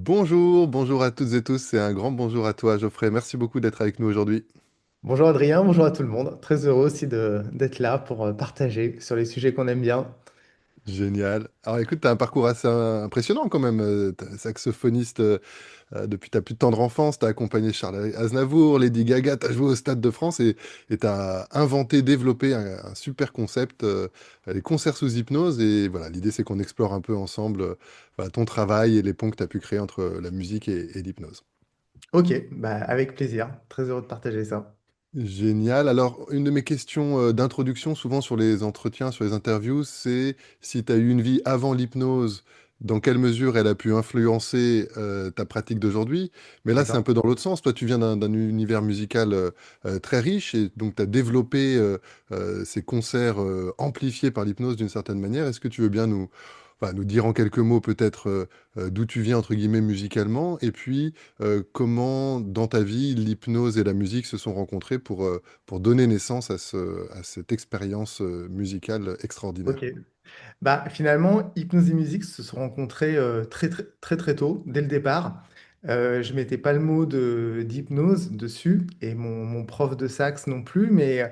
Bonjour, bonjour à toutes et tous, c'est un grand bonjour à toi Geoffrey, merci beaucoup d'être avec nous aujourd'hui. Bonjour Adrien, bonjour à tout le monde. Très heureux aussi d'être là pour partager sur les sujets qu'on aime bien. Génial. Alors écoute, tu as un parcours assez impressionnant quand même, t'es saxophoniste depuis ta plus tendre enfance, tu as accompagné Charles Aznavour, Lady Gaga, tu as joué au Stade de France et tu as inventé, développé un super concept, les concerts sous hypnose. Et voilà, l'idée c'est qu'on explore un peu ensemble voilà, ton travail et les ponts que tu as pu créer entre la musique et l'hypnose. Ok, bah avec plaisir. Très heureux de partager ça. Génial. Alors, une de mes questions d'introduction, souvent sur les entretiens, sur les interviews, c'est si tu as eu une vie avant l'hypnose, dans quelle mesure elle a pu influencer ta pratique d'aujourd'hui. Mais là, c'est un D'accord. peu dans l'autre sens. Toi, tu viens d'un univers musical très riche et donc tu as développé ces concerts amplifiés par l'hypnose d'une certaine manière. Est-ce que tu veux bien nous dire en quelques mots peut-être d'où tu viens, entre guillemets, musicalement, et puis comment dans ta vie l'hypnose et la musique se sont rencontrées pour donner naissance à cette expérience musicale extraordinaire. Ok. Bah finalement, hypnose et musique se sont rencontrés très tôt, dès le départ. Je mettais pas le mot d'hypnose dessus et mon prof de sax non plus, mais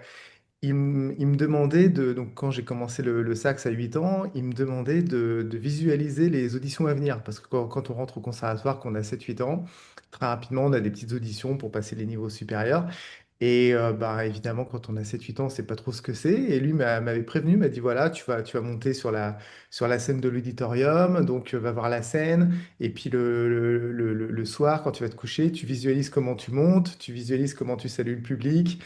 il me demandait donc quand j'ai commencé le sax à 8 ans, il me demandait de visualiser les auditions à venir. Parce que quand on rentre au conservatoire, qu'on a 7 8 ans, très rapidement, on a des petites auditions pour passer les niveaux supérieurs. Et bah, évidemment, quand on a 7 8 ans, on ne sait pas trop ce que c'est. Et lui m'avait prévenu, m'a dit, voilà, tu vas monter sur la scène de l'auditorium, donc va voir la scène. Et puis le soir, quand tu vas te coucher, tu visualises comment tu montes, tu visualises comment tu salues le public,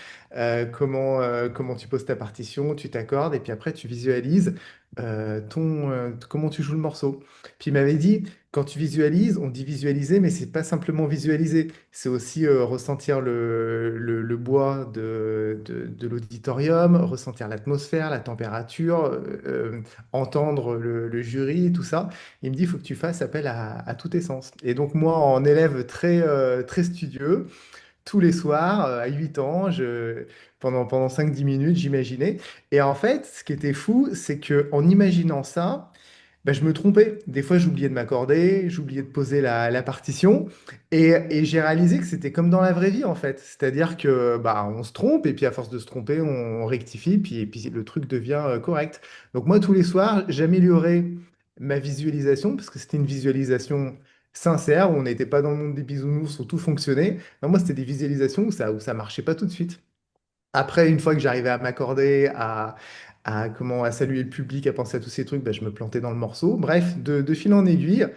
comment tu poses ta partition, tu t'accordes. Et puis après, tu visualises comment tu joues le morceau. Puis il m'avait dit, quand tu visualises, on dit visualiser, mais c'est pas simplement visualiser. C'est aussi ressentir le bois de l'auditorium, ressentir l'atmosphère, la température, entendre le jury, tout ça. Il me dit, il faut que tu fasses appel à tous tes sens. Et donc moi, en élève très studieux, tous les soirs, à 8 ans, pendant 5 10 minutes, j'imaginais. Et en fait, ce qui était fou, c'est que en imaginant ça, bah, je me trompais. Des fois, j'oubliais de m'accorder, j'oubliais de poser la partition. Et j'ai réalisé que c'était comme dans la vraie vie, en fait. C'est-à-dire que bah, on se trompe, et puis à force de se tromper, on rectifie, puis le truc devient correct. Donc moi, tous les soirs, j'améliorais ma visualisation, parce que c'était une visualisation sincère, où on n'était pas dans le monde des bisounours, où tout fonctionnait. Non, moi, c'était des visualisations où ça marchait pas tout de suite. Après, une fois que j'arrivais à m'accorder, à saluer le public, à penser à tous ces trucs, bah, je me plantais dans le morceau. Bref, de fil en aiguille,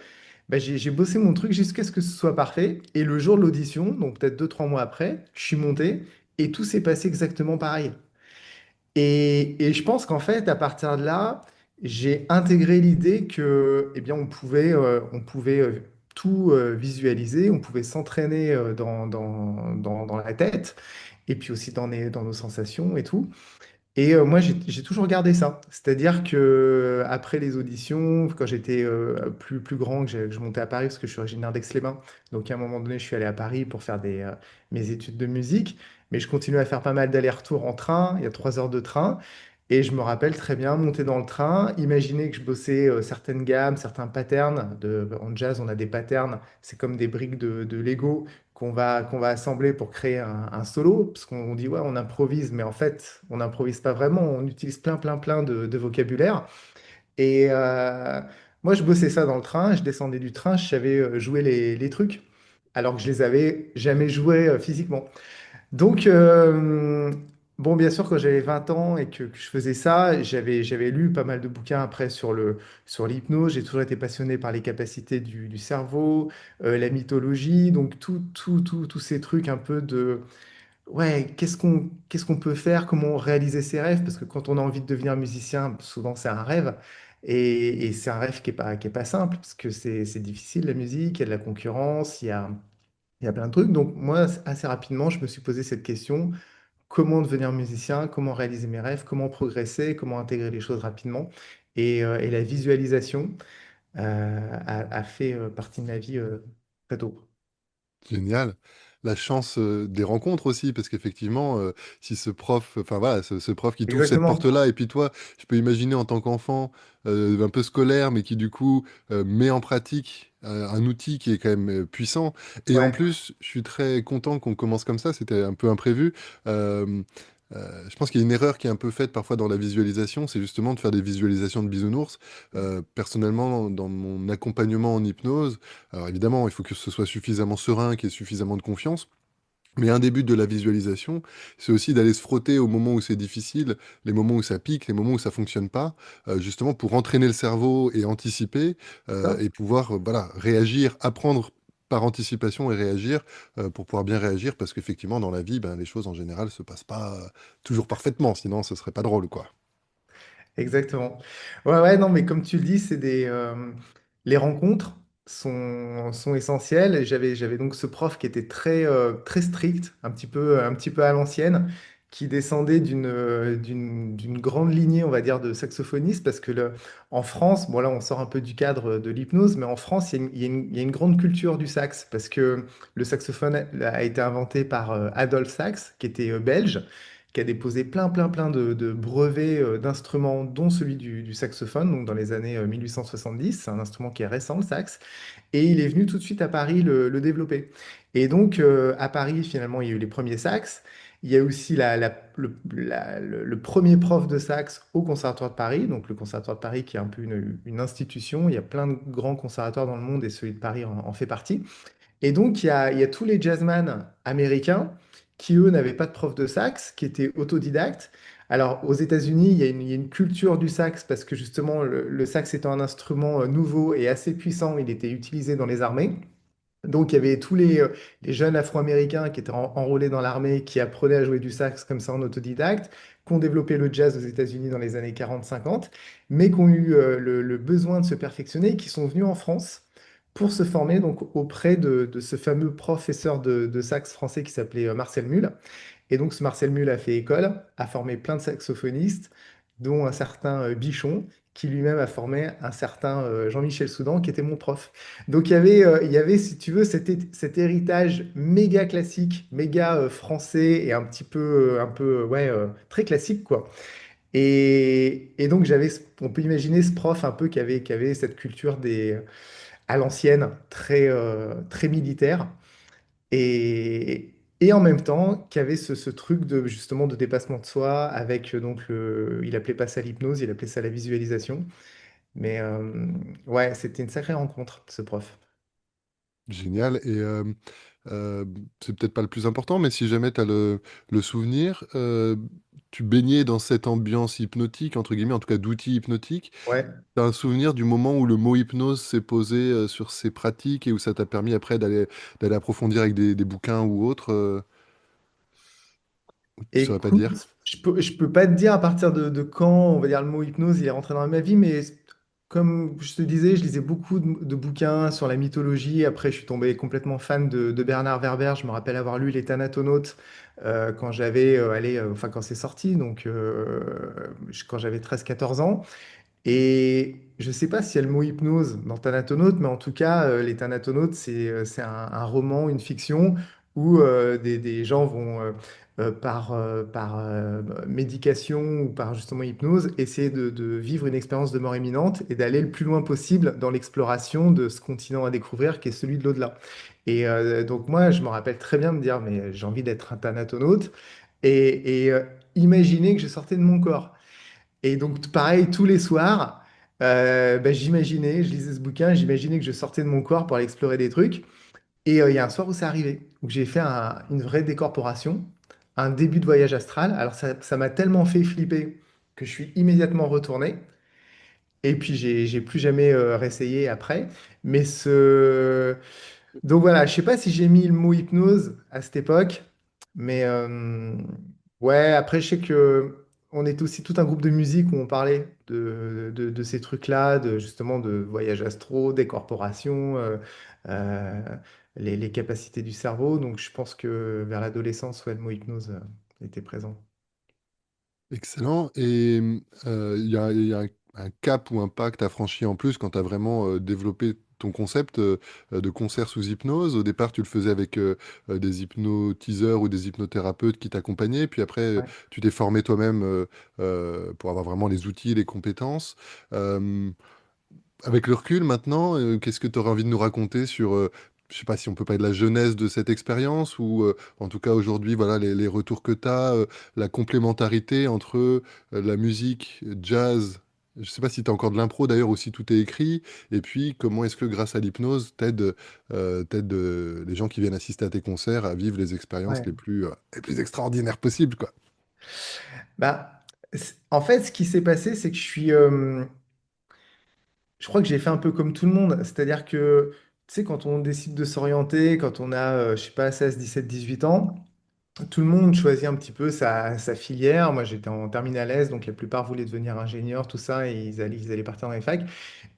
bah, j'ai bossé mon truc jusqu'à ce que ce soit parfait. Et le jour de l'audition, donc peut-être 2 3 mois après, je suis monté et tout s'est passé exactement pareil. Et je pense qu'en fait, à partir de là, j'ai intégré l'idée que, eh bien, on pouvait tout visualiser, on pouvait s'entraîner dans la tête, et puis aussi dans nos sensations et tout. Et moi, j'ai toujours gardé ça. C'est-à-dire que après les auditions, quand j'étais plus grand, que je montais à Paris, parce que je suis originaire d'Aix-les-Bains, donc à un moment donné, je suis allé à Paris pour faire mes études de musique, mais je continuais à faire pas mal d'allers-retours en train, il y a 3 heures de train, et je me rappelle très bien monter dans le train, imaginer que je bossais certaines gammes, certains patterns. En jazz, on a des patterns, c'est comme des briques de Lego qu'on va assembler pour créer un solo, parce qu'on dit, ouais, on improvise, mais en fait, on n'improvise pas vraiment, on utilise plein de vocabulaire. Et moi, je bossais ça dans le train, je descendais du train, je savais jouer les trucs, alors que je les avais jamais joués physiquement. Donc, bon, bien sûr, quand j'avais 20 ans et que je faisais ça, j'avais lu pas mal de bouquins après sur l'hypnose. J'ai toujours été passionné par les capacités du cerveau, la mythologie, donc tous ces trucs un peu de, ouais, qu'est-ce qu'on peut faire, comment réaliser ses rêves, parce que quand on a envie de devenir musicien, souvent c'est un rêve. Et c'est un rêve qui est pas simple, parce que c'est difficile la musique, il y a de la concurrence, il y a plein de trucs. Donc moi, assez rapidement, je me suis posé cette question, comment devenir musicien, comment réaliser mes rêves, comment progresser, comment intégrer les choses rapidement. Et la visualisation a fait partie de ma vie très tôt. Génial. la chance des rencontres aussi, parce qu'effectivement, si ce prof, enfin voilà, ce prof qui t'ouvre cette Exactement. porte-là, et puis toi, je peux imaginer en tant qu'enfant, un peu scolaire, mais qui du coup met en pratique un outil qui est quand même puissant. Et en Ouais, plus, je suis très content qu'on commence comme ça, c'était un peu imprévu. Euh, je pense qu'il y a une erreur qui est un peu faite parfois dans la visualisation, c'est justement de faire des visualisations de bisounours. Personnellement, dans mon accompagnement en hypnose, alors évidemment, il faut que ce soit suffisamment serein, qu'il y ait suffisamment de confiance. Mais un des buts de la visualisation, c'est aussi d'aller se frotter au moment où c'est difficile, les moments où ça pique, les moments où ça fonctionne pas, justement pour entraîner le cerveau et anticiper ça. et pouvoir voilà, réagir, apprendre par anticipation et réagir pour pouvoir bien réagir parce qu'effectivement dans la vie, ben, les choses en général se passent pas toujours parfaitement, sinon ce serait pas drôle quoi. Exactement. Ouais, ouais, non, mais comme tu le dis, les rencontres sont essentielles. Et j'avais donc ce prof qui était très strict, un petit peu à l'ancienne, qui descendait d'une grande lignée, on va dire, de saxophonistes, parce que en France, bon là, on sort un peu du cadre de l'hypnose, mais en France, il y a une grande culture du sax, parce que le saxophone a été inventé par Adolphe Sax, qui était belge, qui a déposé plein de brevets d'instruments, dont celui du saxophone, donc dans les années 1870. C'est un instrument qui est récent, le sax. Et il est venu tout de suite à Paris le développer. Et donc, à Paris, finalement, il y a eu les premiers sax. Il y a aussi le premier prof de sax au Conservatoire de Paris. Donc, le Conservatoire de Paris, qui est un peu une institution. Il y a plein de grands conservatoires dans le monde et celui de Paris en fait partie. Et donc, il y a tous les jazzman américains qui, eux, n'avaient pas de prof de sax, qui étaient autodidactes. Alors, aux États-Unis, il y a une culture du sax parce que justement, le sax étant un instrument nouveau et assez puissant, il était utilisé dans les armées. Donc, il y avait tous les jeunes Afro-Américains qui étaient enrôlés dans l'armée, qui apprenaient à jouer du sax comme ça en autodidacte, qui ont développé le jazz aux États-Unis dans les années 40-50, mais qui ont eu le besoin de se perfectionner et qui sont venus en France pour se former donc auprès de ce fameux professeur de sax français qui s'appelait Marcel Mull. Et donc, ce Marcel Mull a fait école, a formé plein de saxophonistes, dont un certain Bichon, qui lui-même a formé un certain Jean-Michel Soudan, qui était mon prof. Donc, il y avait, si tu veux, cet héritage méga classique, méga français et un peu ouais, très classique, quoi. Et donc, on peut imaginer ce prof un peu qui avait cette culture à l'ancienne, très militaire. Et en même temps, qu'il y avait ce truc de justement de dépassement de soi avec il appelait pas ça l'hypnose, il appelait ça la visualisation. Mais ouais, c'était une sacrée rencontre, ce prof. Génial. Et euh, c'est peut-être pas le plus important, mais si jamais tu as le souvenir, tu baignais dans cette ambiance hypnotique, entre guillemets, en tout cas d'outils hypnotiques. Ouais. Tu as un souvenir du moment où le mot hypnose s'est posé sur ces pratiques et où ça t'a permis après d'aller approfondir avec des bouquins ou autres, ou tu saurais pas dire? Écoute, je peux pas te dire à partir de quand, on va dire, le mot hypnose, il est rentré dans ma vie, mais comme je te disais, je lisais beaucoup de bouquins sur la mythologie. Après, je suis tombé complètement fan de Bernard Werber. Je me rappelle avoir lu Les Thanatonautes quand enfin, quand c'est sorti, donc quand j'avais 13 14 ans. Et je ne sais pas s'il y a le mot hypnose dans Thanatonautes, mais en tout cas, les Thanatonautes, c'est un roman, une fiction où des gens vont, par médication ou par justement hypnose, essayer de vivre une expérience de mort imminente et d'aller le plus loin possible dans l'exploration de ce continent à découvrir qui est celui de l'au-delà. Et donc moi, je me rappelle très bien me dire, mais j'ai envie d'être un Thanatonaute et imaginer que je sortais de mon corps. Et donc, pareil, tous les soirs, je lisais ce bouquin, j'imaginais que je sortais de mon corps pour aller explorer des trucs. Et il y a un soir où c'est arrivé, où j'ai fait une vraie décorporation, un début de voyage astral. Alors, ça m'a tellement fait flipper que je suis immédiatement retourné. Et puis, j'ai plus jamais réessayé après. Mais donc voilà, je sais pas si j'ai mis le mot hypnose à cette époque, mais ouais, après je sais que on est aussi tout un groupe de musique où on parlait de ces trucs-là, de justement de voyage astro, des corporations, euh, les capacités du cerveau. Donc je pense que vers l'adolescence, ouais, le mot hypnose était présent. Excellent. Et il y a un cap ou un pacte à franchir en plus quand tu as vraiment développé ton concept de concert sous hypnose. Au départ, tu le faisais avec des hypnotiseurs ou des hypnothérapeutes qui t'accompagnaient. Puis après, Ouais. tu t'es formé toi-même pour avoir vraiment les outils, les compétences. Euh, Avec le recul maintenant, qu'est-ce que tu aurais envie de nous raconter sur, je sais pas si on peut parler de la jeunesse de cette expérience ou en tout cas aujourd'hui, voilà, les retours que tu as, la complémentarité entre la musique, jazz, je sais pas si tu as encore de l'impro d'ailleurs ou si tout est écrit, et puis comment est-ce que grâce à l'hypnose, t'aides les gens qui viennent assister à tes concerts à vivre les expériences Ouais. les plus extraordinaires possibles, quoi. Bah, en fait, ce qui s'est passé, c'est que je crois que j'ai fait un peu comme tout le monde. C'est-à-dire que, tu sais, quand on décide de s'orienter, quand on a, je sais pas, 16, 17, 18 ans, tout le monde choisit un petit peu sa filière. Moi, j'étais en terminale S, donc la plupart voulaient devenir ingénieurs, tout ça, et ils allaient partir dans les facs.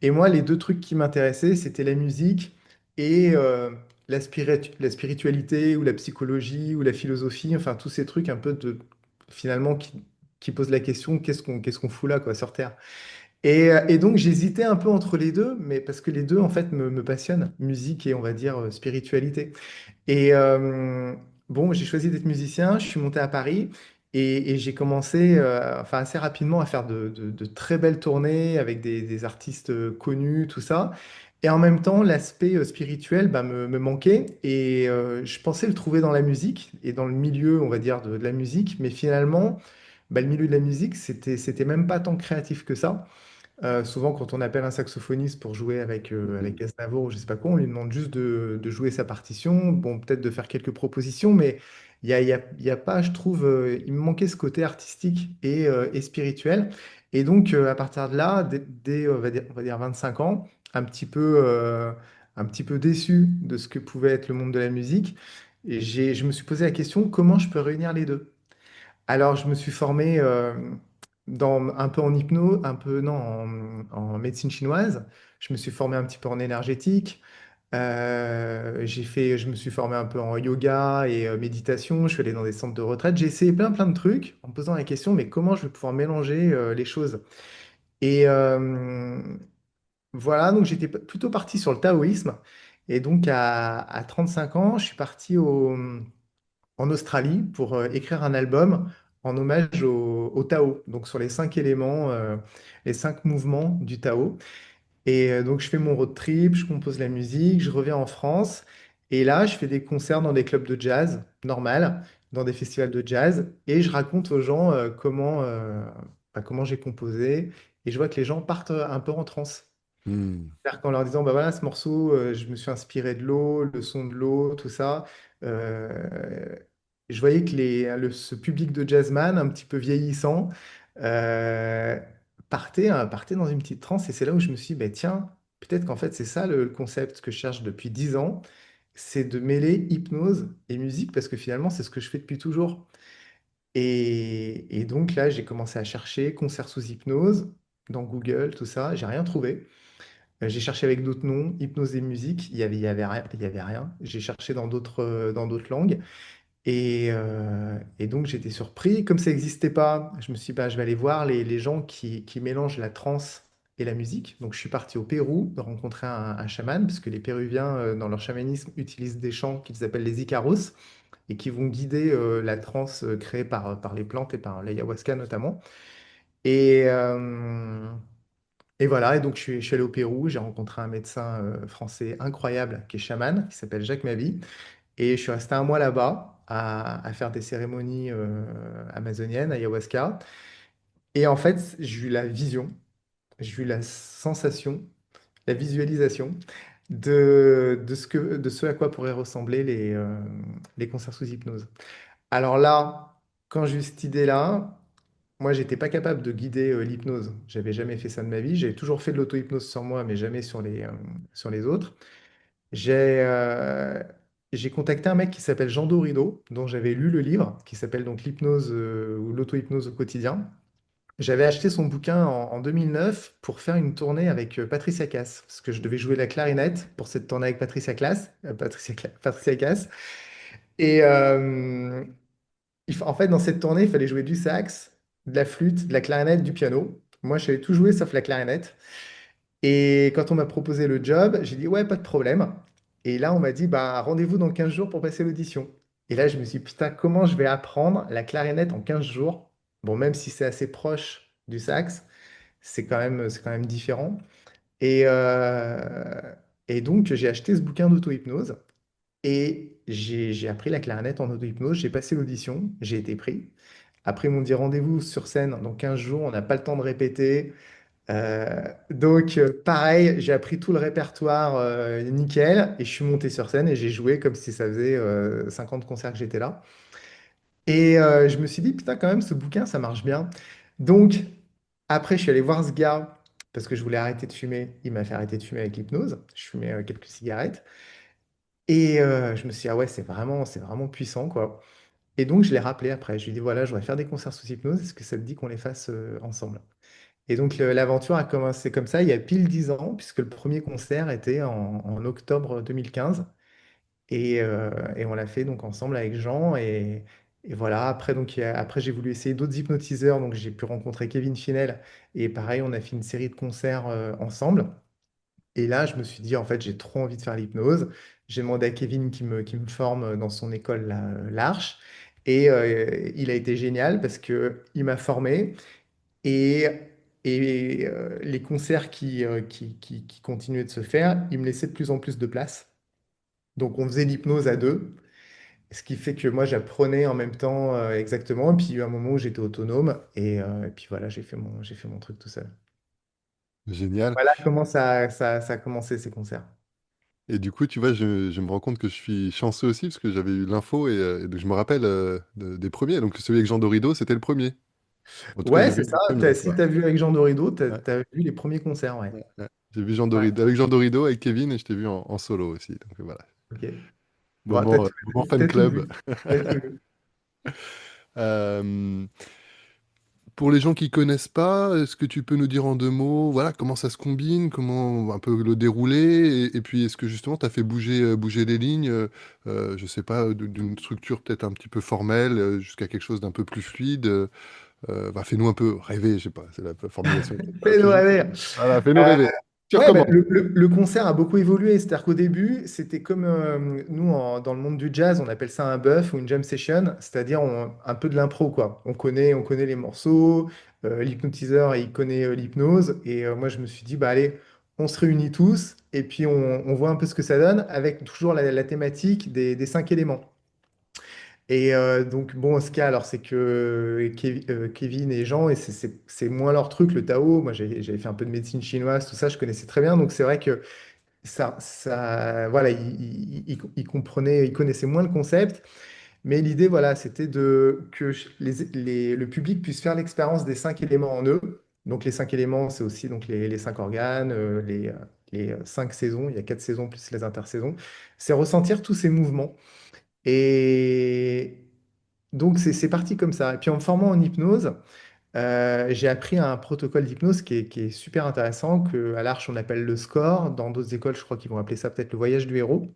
Et moi, les deux trucs qui m'intéressaient, c'était la musique et la spiritualité ou la psychologie ou la philosophie, enfin, tous ces trucs un peu finalement, qui posent la question, qu'est-ce qu'on fout là, quoi, sur Terre? Et donc j'hésitais un peu entre les deux, mais parce que les deux en fait me passionnent, musique et on va dire spiritualité. Et bon, j'ai choisi d'être musicien, je suis monté à Paris et j'ai commencé enfin assez rapidement à faire de très belles tournées avec des artistes connus, tout ça. Et en même temps, l'aspect spirituel bah, me manquait et je pensais le trouver dans la musique et dans le milieu, on va dire, de la musique, mais finalement, bah, le milieu de la musique, c'était même pas tant créatif que ça. Souvent, quand on appelle un saxophoniste pour jouer avec Aznavour ou je sais pas quoi, on lui demande juste de jouer sa partition, bon, peut-être de faire quelques propositions, mais il y a pas, je trouve, il me manquait ce côté artistique et spirituel. Et donc, à partir de là, dès, on va dire 25 ans, un petit peu déçu de ce que pouvait être le monde de la musique, et je me suis posé la question, comment je peux réunir les deux? Alors, je me suis formé un peu en hypno, un peu non, en médecine chinoise. Je me suis formé un petit peu en énergétique. Je me suis formé un peu en yoga et méditation. Je suis allé dans des centres de retraite. J'ai essayé plein, plein de trucs en me posant la question, mais comment je vais pouvoir mélanger les choses? Et voilà, donc j'étais plutôt parti sur le taoïsme. Et donc, à 35 ans, je suis parti en Australie pour écrire un album en hommage au Tao, donc sur les 5 éléments, les 5 mouvements du Tao. Et donc je fais mon road trip, je compose la musique, je reviens en France, et là je fais des concerts dans des clubs de jazz, normal, dans des festivals de jazz, et je raconte aux gens comment j'ai composé, et je vois que les gens partent un peu en transe. Hmm. C'est-à-dire qu'en leur disant, bah voilà, ce morceau, je me suis inspiré de l'eau, le son de l'eau, tout ça. euh, je voyais que ce public de jazzman, un petit peu vieillissant, euh, partait dans une petite transe. Et c'est là où je me suis dit, bah, tiens, peut-être qu'en fait, c'est ça le concept que je cherche depuis 10 ans, c'est de mêler hypnose et musique, parce que finalement, c'est ce que je fais depuis toujours. Et donc là, j'ai commencé à chercher concert sous hypnose dans Google, tout ça. J'ai rien trouvé. J'ai cherché avec d'autres noms, hypnose et musique, il y avait rien, il y avait rien. J'ai cherché dans d'autres langues et donc j'étais surpris. Comme ça n'existait pas, je me suis dit, bah, je vais aller voir les gens qui mélangent la trance et la musique. Donc je suis parti au Pérou rencontrer un chaman, parce que les Péruviens, dans leur chamanisme, utilisent des chants qu'ils appellent les Icaros et qui vont guider la trance créée par les plantes et par l'ayahuasca notamment. Et, et voilà, et donc je suis allé au Pérou, j'ai rencontré un médecin français incroyable qui est chaman, qui s'appelle Jacques Mavie, et je suis resté un mois là-bas à faire des cérémonies amazoniennes, ayahuasca. Et en fait, j'ai eu la vision, j'ai eu la sensation, la visualisation de ce à quoi pourraient ressembler les concerts sous hypnose. Alors là, quand j'ai eu cette idée-là, moi, j'étais pas capable de guider l'hypnose. J'avais jamais fait ça de ma vie. J'ai toujours fait de l'auto-hypnose sur moi, mais jamais sur les autres. J'ai euh, j'ai contacté un mec qui s'appelle Jean Dorido, dont j'avais lu le livre, qui s'appelle donc L'hypnose ou l'auto-hypnose au quotidien. J'avais acheté son bouquin en 2009 pour faire une tournée avec Patricia Cass, parce que je devais jouer la clarinette pour cette tournée avec Patricia Cass. Et en fait, dans cette tournée, il fallait jouer du sax, de la flûte, de la clarinette, du piano. Moi, je savais tout jouer sauf la clarinette. Et quand on m'a proposé le job, j'ai dit ouais, pas de problème. Et là, on m'a dit bah rendez-vous dans 15 jours pour passer l'audition. Et là, je me suis dit putain, comment je vais apprendre la clarinette en 15 jours? Bon, même si c'est assez proche du sax, c'est quand même différent. Et, euh, et donc, j'ai acheté ce bouquin d'auto-hypnose et j'ai appris la clarinette en auto-hypnose. J'ai passé l'audition, j'ai été pris. Après, ils m'ont dit rendez-vous sur scène dans 15 jours, on n'a pas le temps de répéter. Pareil, j'ai appris tout le répertoire nickel et je suis monté sur scène et j'ai joué comme si ça faisait 50 concerts que j'étais là. Et je me suis dit, putain, quand même, ce bouquin, ça marche bien. Donc, après, je suis allé voir ce gars parce que je voulais arrêter de fumer. Il m'a fait arrêter de fumer avec l'hypnose. Je fumais quelques cigarettes. Et je me suis dit, ah ouais, c'est vraiment puissant, quoi. Et donc, je l'ai rappelé après. Je lui ai dit, voilà, je voudrais faire des concerts sous hypnose. Est-ce que ça te dit qu'on les fasse ensemble? Et donc, l'aventure a commencé comme ça il y a pile 10 ans, puisque le premier concert était en octobre 2015. Et on l'a fait donc ensemble avec Jean. Et voilà, après, après j'ai voulu essayer d'autres hypnotiseurs. Donc, j'ai pu rencontrer Kevin Finel. Et pareil, on a fait une série de concerts ensemble. Et là, je me suis dit, en fait, j'ai trop envie de faire l'hypnose. J'ai demandé à Kevin qui me forme dans son école, l'Arche. Et il a été génial parce qu'il m'a formé. Et, les concerts qui continuaient de se faire, ils me laissaient de plus en plus de place. Donc on faisait l'hypnose à deux, ce qui fait que moi j'apprenais en même temps exactement. Et puis il y a eu un moment où j'étais autonome et puis voilà, j'ai fait mon truc tout seul. Génial. Voilà comment ça a commencé ces concerts. Et du coup, tu vois, je me rends compte que je suis chanceux aussi parce que j'avais eu l'info et donc je me rappelle des premiers. Donc celui avec Jean Dorido, c'était le premier. En tout cas, Ouais, j'ai c'est vu ça. le premier, Si quoi. tu as vu avec Jean Dorido, tu Ouais, as vu les premiers concerts, ouais. ouais. J'ai vu Jean Ouais, Dorido, avec Jean Dorido, avec Kevin, et je t'ai vu en solo aussi. Donc voilà. ok. Bon, t'as tout, Moment fan t'as tout club. vu. T'as tout vu. Euh, pour les gens qui connaissent pas, est-ce que tu peux nous dire en deux mots, voilà, comment ça se combine, comment un peu le dérouler, et puis est-ce que justement tu as fait bouger, bouger les lignes, je sais pas, d'une structure peut-être un petit peu formelle jusqu'à quelque chose d'un peu plus fluide. Bah, fais-nous un peu rêver, je sais pas, c'est la formulation peut-être pas la Fais-nous plus juste. rêver. Voilà, fais-nous Euh, rêver. Tu Ouais, bah, recommences. le concert a beaucoup évolué. C'est-à-dire qu'au début, c'était comme nous, dans le monde du jazz, on appelle ça un buff ou une jam session, c'est-à-dire un peu de l'impro, quoi. On connaît les morceaux, l'hypnotiseur, il connaît l'hypnose. Et moi, je me suis dit, bah allez, on se réunit tous et puis on voit un peu ce que ça donne avec toujours la thématique des 5 éléments. Et donc, bon, ce cas, alors, c'est que Kevin et Jean, et c'est moins leur truc, le Tao. Moi, j'avais fait un peu de médecine chinoise, tout ça, je connaissais très bien. Donc, c'est vrai que voilà, ils comprenaient, ils connaissaient moins le concept. Mais l'idée, voilà, c'était que le public puisse faire l'expérience des 5 éléments en eux. Donc, les 5 éléments, c'est aussi donc, les 5 organes, les 5 saisons. Il y a 4 saisons plus les intersaisons. C'est ressentir tous ces mouvements. Et donc, c'est parti comme ça. Et puis, en me formant en hypnose, j'ai appris un protocole d'hypnose qui est super intéressant, que à l'Arche, on appelle le score. Dans d'autres écoles, je crois qu'ils vont appeler ça peut-être le voyage du héros.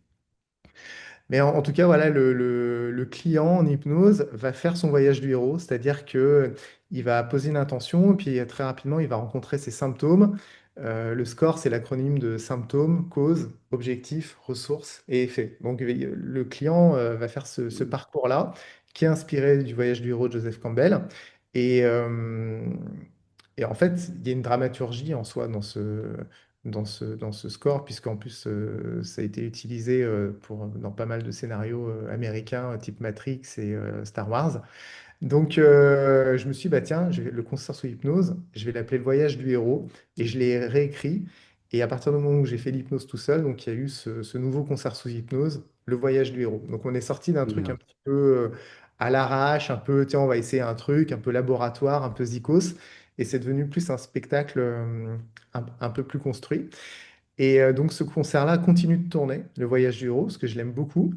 Mais en tout cas, voilà, le client en hypnose va faire son voyage du héros, c'est-à-dire que il va poser une intention, et puis très rapidement, il va rencontrer ses symptômes. Le SCORE, c'est l'acronyme de symptômes, cause, objectif, ressources et effet. Donc, le client va faire ce parcours-là, qui est inspiré du voyage du héros de Joseph Campbell. Et, euh, et en fait, il y a une dramaturgie en soi dans ce score, puisqu'en plus, ça a été utilisé dans pas mal de scénarios américains, type Matrix et Star Wars. Donc, je me suis dit, bah tiens, le concert sous hypnose, je vais l'appeler le voyage du héros, et je l'ai réécrit. Et à partir du moment où j'ai fait l'hypnose tout seul, donc il y a eu ce nouveau concert sous hypnose, le voyage du héros. Donc, on est sorti d'un truc un Génial. petit peu à l'arrache, un peu, tiens, on va essayer un truc, un peu laboratoire, un peu zikos, et c'est devenu plus un spectacle un peu plus construit. Et donc ce concert-là continue de tourner, Le Voyage du Héros, parce que je l'aime beaucoup.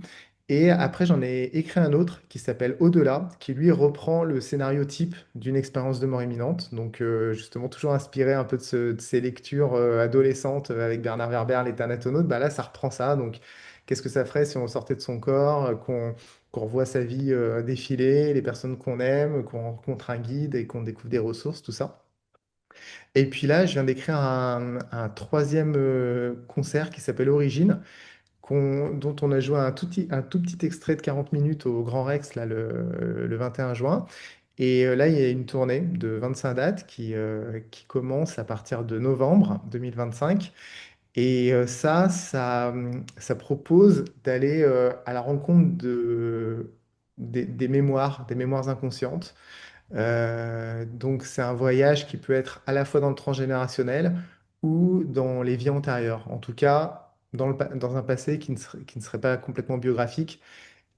Et après, j'en ai écrit un autre qui s'appelle Au-delà, qui lui reprend le scénario type d'une expérience de mort imminente. Donc justement, toujours inspiré un peu de ces lectures adolescentes avec Bernard Werber, Les Thanatonautes. Bah là, ça reprend ça. Donc qu'est-ce que ça ferait si on sortait de son corps, qu'on revoit sa vie défiler, les personnes qu'on aime, qu'on rencontre un guide et qu'on découvre des ressources, tout ça. Et puis là, je viens d'écrire un troisième concert qui s'appelle Origine, dont on a joué un tout petit extrait de 40 minutes au Grand Rex là, le 21 juin. Et là, il y a une tournée de 25 dates qui commence à partir de novembre 2025. Et ça propose d'aller à la rencontre des mémoires inconscientes. Donc, c'est un voyage qui peut être à la fois dans le transgénérationnel ou dans les vies antérieures. En tout cas, dans un passé qui ne serait pas complètement biographique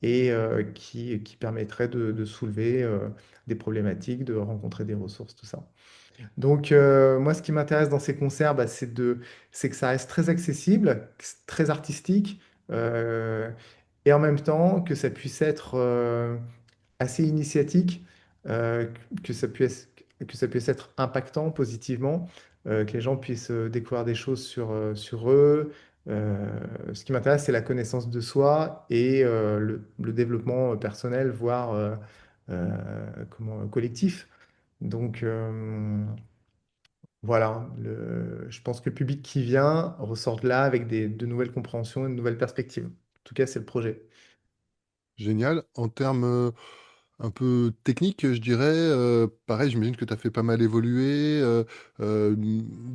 et qui permettrait de soulever des problématiques, de rencontrer des ressources, tout ça. Donc, moi, ce qui m'intéresse dans ces concerts, bah, c'est que ça reste très accessible, très artistique, euh, et en même temps que ça puisse être assez initiatique, euh, que ça puisse, que ça puisse être impactant positivement, que les gens puissent découvrir des choses sur eux. Euh, Ce qui m'intéresse, c'est la connaissance de soi et le développement personnel, voire collectif. Donc, voilà, je pense que le public qui vient ressort de là avec de nouvelles compréhensions et de nouvelles perspectives. En tout cas, c'est le projet. Génial. En termes un peu techniques, je dirais, pareil, j'imagine que tu as fait pas mal évoluer. Euh,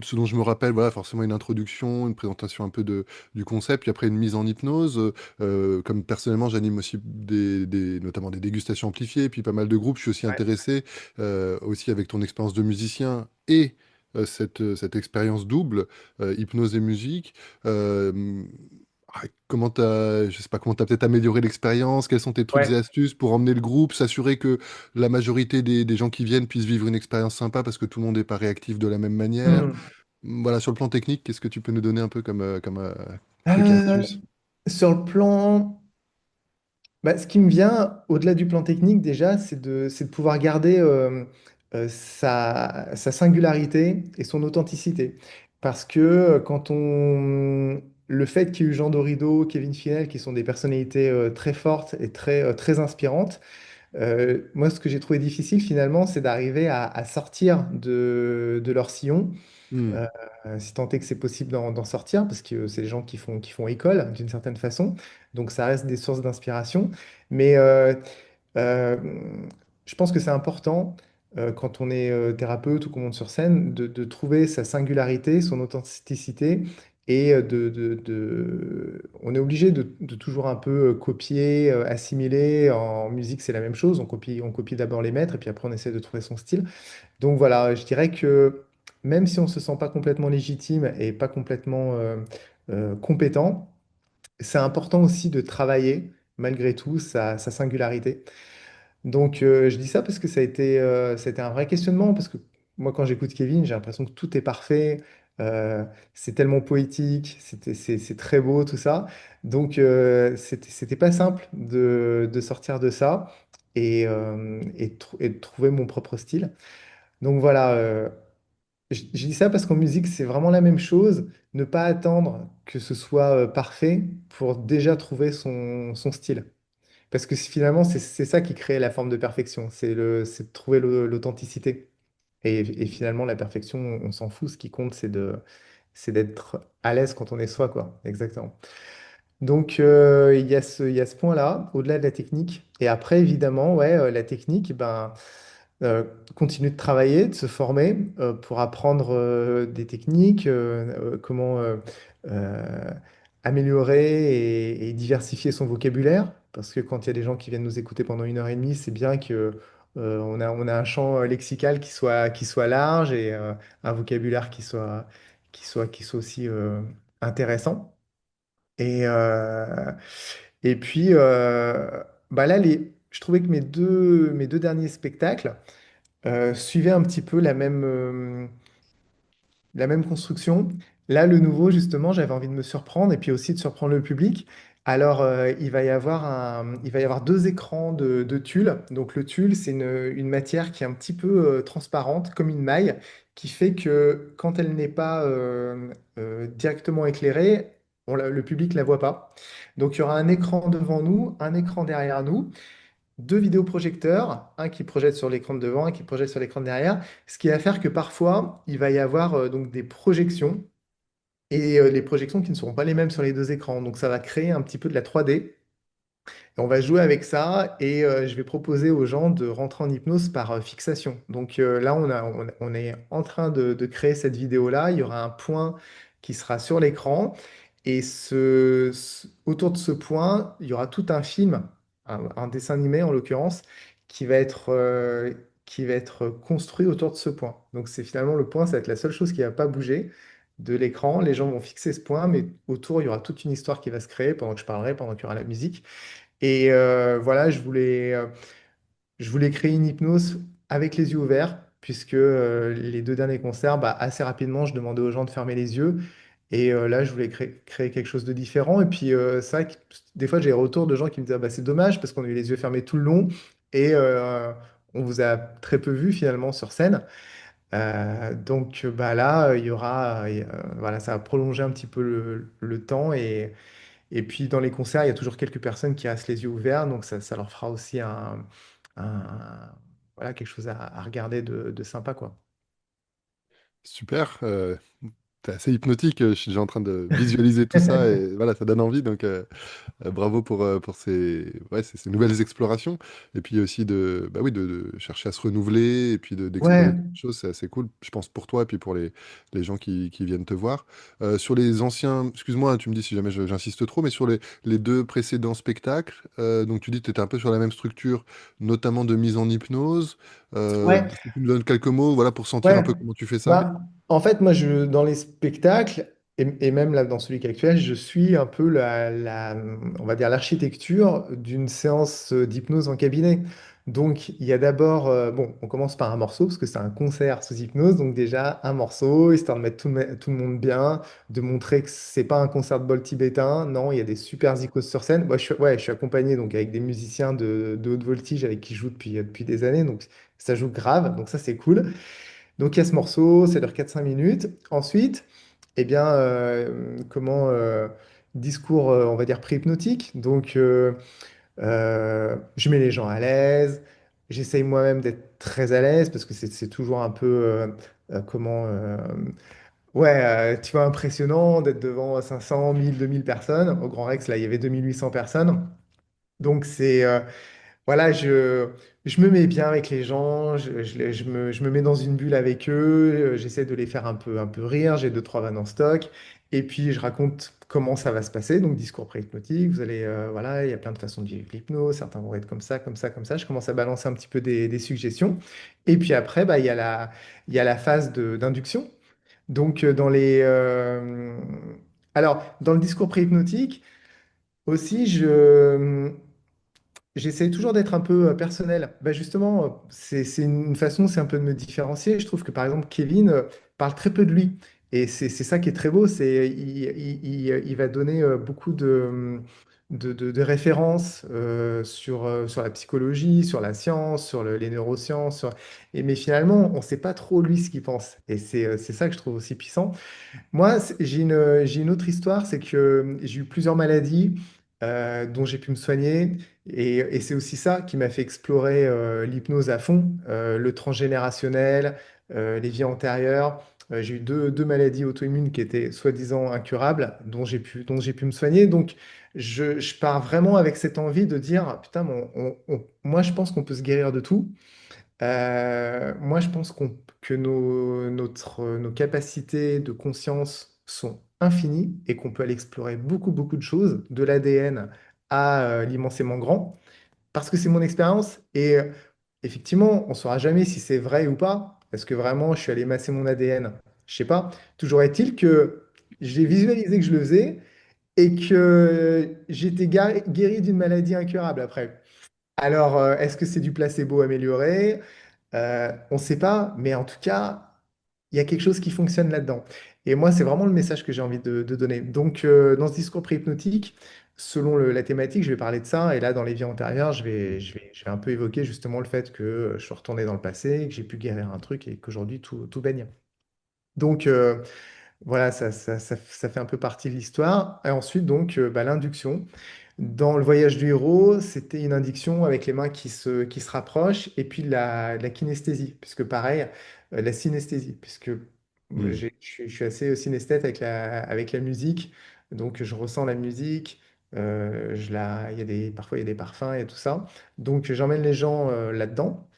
Ce dont je me rappelle, voilà, forcément une introduction, une présentation un peu du concept, puis après une mise en hypnose. Comme personnellement, j'anime aussi notamment des dégustations amplifiées, puis pas mal de groupes. Je suis aussi Ouais. intéressé, aussi avec ton expérience de musicien et cette expérience double, hypnose et musique. Euh, je sais pas, comment t'as peut-être amélioré l'expérience, quels sont tes trucs et Ouais. astuces pour emmener le groupe, s'assurer que la majorité des gens qui viennent puissent vivre une expérience sympa parce que tout le monde n'est pas réactif de la même manière. Hmm. Voilà, sur le plan technique, qu'est-ce que tu peux nous donner un peu comme trucs et Euh, astuces? Sur le plan, bah, ce qui me vient, au-delà du plan technique déjà, c'est de pouvoir garder sa singularité et son authenticité. Parce que le fait qu'il y ait eu Jean Dorido, Kevin Finel, qui sont des personnalités très fortes et très inspirantes, moi, ce que j'ai trouvé difficile finalement, c'est d'arriver à sortir de leur sillon, Hmm. euh, si tant est que c'est possible d'en sortir, parce que c'est des gens qui font école d'une certaine façon, donc ça reste des sources d'inspiration. Mais euh, je pense que c'est important, quand on est thérapeute ou qu'on monte sur scène, de trouver sa singularité, son authenticité. Et on est obligé de toujours un peu copier, assimiler. En musique, c'est la même chose. On copie d'abord les maîtres et puis après, on essaie de trouver son style. Donc voilà, je dirais que même si on ne se sent pas complètement légitime et pas complètement compétent, c'est important aussi de travailler malgré tout sa singularité. Donc je dis ça parce que ça a été un vrai questionnement, parce que moi quand j'écoute Kevin, j'ai l'impression que tout est parfait, euh, c'est tellement poétique, c'est très beau tout ça. Donc c'était pas simple de sortir de ça et de trouver mon propre style. Donc voilà, je dis ça parce qu'en musique, c'est vraiment la même chose. Ne pas attendre que ce soit parfait pour déjà trouver son style. Parce que finalement, c'est ça qui crée la forme de perfection. C'est de trouver l'authenticité. Et finalement, la perfection, on s'en fout. Ce qui compte, c'est d'être à l'aise quand on est soi, quoi. Exactement. Donc, il y a ce point-là, au-delà de la technique. Et après, évidemment, ouais, la technique, ben, euh, continuer de travailler, de se former pour apprendre des techniques, comment euh, améliorer et diversifier son vocabulaire. Parce que quand il y a des gens qui viennent nous écouter pendant 1 heure et demie, c'est bien que on a un champ lexical qui soit large et un vocabulaire qui soit aussi intéressant. Et, euh, et puis, bah là, je trouvais que mes deux derniers spectacles, suivait un petit peu la même construction. Là, le nouveau, justement, j'avais envie de me surprendre et puis aussi de surprendre le public. Alors, il va y avoir 2 écrans de tulle. Donc, le tulle, c'est une matière qui est un petit peu transparente, comme une maille, qui fait que quand elle n'est pas directement éclairée, le public ne la voit pas. Donc, il y aura un écran devant nous, un écran derrière nous. deux vidéoprojecteurs, un qui projette sur l'écran de devant, un qui projette sur l'écran de derrière, ce qui va faire que parfois, il va y avoir donc des projections et les projections qui ne seront pas les mêmes sur les deux écrans. Donc ça va créer un petit peu de la 3D. Et on va jouer avec ça et je vais proposer aux gens de rentrer en hypnose par fixation. Donc là, on est en train de créer cette vidéo-là. Il y aura un point qui sera sur l'écran et autour de ce point, il y aura tout un film, un dessin animé en l'occurrence, qui va qui va être construit autour de ce point. Donc c'est finalement le point, ça va être la seule chose qui ne va pas bouger de l'écran. Les gens vont fixer ce point, mais autour, il y aura toute une histoire qui va se créer pendant que je parlerai, pendant qu'il y aura la musique. Et voilà, je voulais créer une hypnose avec les yeux ouverts, puisque les deux derniers concerts, bah, assez rapidement, je demandais aux gens de fermer les yeux. Et là, je voulais créer quelque chose de différent. Et puis, c'est vrai que des fois, j'ai des retours de gens qui me disent, ah, bah, c'est dommage, parce qu'on a eu les yeux fermés tout le long. Et on vous a très peu vu finalement sur scène. Donc bah, là, il y aura, voilà, ça va prolonger un petit peu le temps. Et puis dans les concerts, il y a toujours quelques personnes qui restent les yeux ouverts, donc ça leur fera aussi voilà, quelque chose à regarder de sympa, quoi. Super. T'es assez hypnotique. Je suis déjà en train de visualiser tout ça et voilà, ça donne envie. Donc, bravo pour ces, ouais, ces nouvelles explorations. Et puis aussi bah oui, de chercher à se renouveler et puis d'explorer Ouais, d'autres choses. C'est assez cool, je pense, pour toi et puis pour les gens qui viennent te voir. Sur les anciens, excuse-moi, hein, tu me dis si jamais j'insiste trop, mais sur les deux précédents spectacles, donc tu dis que tu étais un peu sur la même structure, notamment de mise en hypnose. ouais. Est-ce que tu me donnes quelques mots, voilà, pour sentir un Ouais, peu comment tu fais ça? bah, en fait, moi, dans les spectacles, et même là, dans celui qui est actuel, je suis un peu on va dire, l'architecture d'une séance d'hypnose en cabinet. Donc, il y a d'abord, bon, on commence par un morceau, parce que c'est un concert sous hypnose, donc déjà un morceau, histoire de mettre tout le monde bien, de montrer que c'est pas un concert de bol tibétain, non, il y a des super icônes sur scène. Moi, ouais, je suis accompagné donc, avec des musiciens de haute voltige avec qui je joue depuis des années, donc ça joue grave, donc ça, c'est cool. Donc il y a ce morceau, ça dure 4-5 minutes. Ensuite, eh bien, discours, on va dire, pré-hypnotique. Donc, je mets les gens à l'aise. J'essaye moi-même d'être très à l'aise parce que c'est toujours un peu, ouais, tu vois, impressionnant d'être devant 500, 1000, 2000 personnes. Au Grand Rex, là, il y avait 2800 personnes. Donc, voilà, je me mets bien avec les gens, je me mets dans une bulle avec eux, j'essaie de les faire un peu rire, j'ai deux, trois vannes en stock, et puis je raconte comment ça va se passer, donc discours pré-hypnotique, vous allez, voilà, il y a plein de façons de vivre l'hypnose, certains vont être comme ça, comme ça, comme ça, je commence à balancer un petit peu des suggestions, et puis après, bah, il y a la phase d'induction, donc alors, dans le discours pré-hypnotique, aussi, j'essaie toujours d'être un peu personnel. Bah justement, c'est une façon, c'est un peu de me différencier. Je trouve que par exemple, Kevin parle très peu de lui. Et c'est ça qui est très beau, c'est il va donner beaucoup de références sur la psychologie, sur la science, sur les neurosciences. Mais finalement, on ne sait pas trop lui ce qu'il pense. Et c'est ça que je trouve aussi puissant. Moi, j'ai une autre histoire, c'est que j'ai eu plusieurs maladies dont j'ai pu me soigner. Et c'est aussi ça qui m'a fait explorer l'hypnose à fond, le transgénérationnel, les vies antérieures. J'ai eu deux maladies auto-immunes qui étaient soi-disant incurables, dont j'ai pu me soigner. Donc, je pars vraiment avec cette envie de dire, putain, moi, je pense qu'on peut se guérir de tout. Moi, je pense que nos capacités de conscience sont infinies et qu'on peut aller explorer beaucoup, beaucoup de choses, de l'ADN à l'immensément grand, parce que c'est mon expérience. Et effectivement, on ne saura jamais si c'est vrai ou pas, parce que vraiment, je suis allé masser mon ADN. Je sais pas. Toujours est-il que j'ai visualisé que je le faisais et que j'étais guéri d'une maladie incurable après. Alors, est-ce que c'est du placebo amélioré? On ne sait pas, mais en tout cas, il y a quelque chose qui fonctionne là-dedans. Et moi, c'est vraiment le message que j'ai envie de donner. Donc, dans ce discours pré-hypnotique, selon la thématique, je vais parler de ça. Et là, dans les vies antérieures, je vais un peu évoquer justement le fait que je suis retourné dans le passé, que j'ai pu guérir un truc et qu'aujourd'hui, tout baigne. Donc, voilà, ça fait un peu partie de l'histoire. Et ensuite, donc, bah, l'induction. Dans le voyage du héros, c'était une induction avec les mains qui se rapprochent et puis la kinesthésie, puisque pareil, la synesthésie, puisque Hmm. je suis assez synesthète avec la musique, donc je ressens la musique, il y a parfois il y a des parfums et tout ça. Donc j'emmène les gens là-dedans.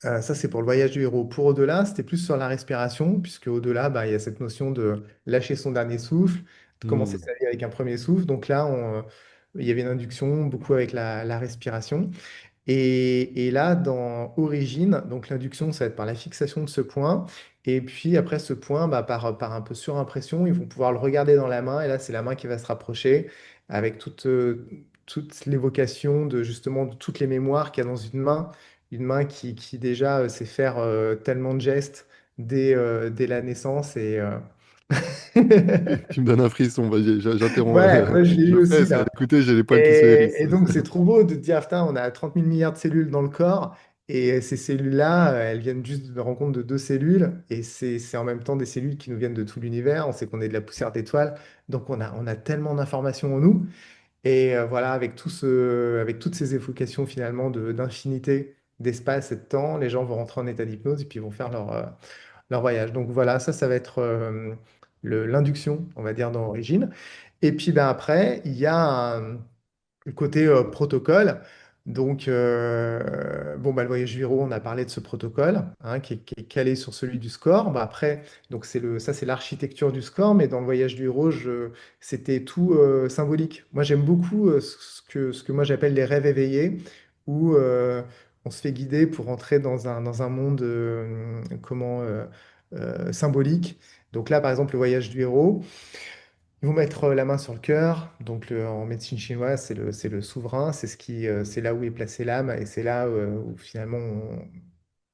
Ça, c'est pour le voyage du héros. Pour au-delà, c'était plus sur la respiration, puisque au-delà, bah, il y a cette notion de lâcher son dernier souffle, de commencer Hmm. sa vie avec un premier souffle. Donc là, il y avait une induction beaucoup avec la respiration. Et là, dans Origine, donc l'induction, ça va être par la fixation de ce point. Et puis après ce point, bah, par un peu surimpression, ils vont pouvoir le regarder dans la main. Et là, c'est la main qui va se rapprocher avec toute l'évocation de justement de toutes les mémoires qu'il y a dans une main qui déjà sait faire tellement de gestes dès la naissance. Tu me donnes un frisson, vas-y, j'interromps. Ouais, moi je l'ai eu Je aussi presse, à là. l'écouter, j'ai les poils qui se hérissent. Et donc, c'est trop beau de te dire, putain, on a 30 000 milliards de cellules dans le corps, et ces cellules-là, elles viennent juste de la rencontre de deux cellules, et c'est en même temps des cellules qui nous viennent de tout l'univers. On sait qu'on est de la poussière d'étoiles, donc on a tellement d'informations en nous. Et voilà, avec toutes ces évocations finalement d'infinité, d'espace et de temps, les gens vont rentrer en état d'hypnose et puis vont faire leur voyage. Donc voilà, ça va être l'induction, on va dire, dans Origine. Et puis ben, après, il y a le côté protocole. Donc, bon, bah, le voyage Viro, on a parlé de ce protocole hein, qui est calé sur celui du score. Bah, après, donc ça, c'est l'architecture du score, mais dans le voyage du héros, c'était tout symbolique. Moi, j'aime beaucoup ce que moi j'appelle les rêves éveillés, où on se fait guider pour entrer dans un monde symbolique. Donc là, par exemple, le voyage du héros. Ils vont mettre la main sur le cœur. Donc, en médecine chinoise, c'est le souverain. C'est là où est placée l'âme. Et c'est là où finalement,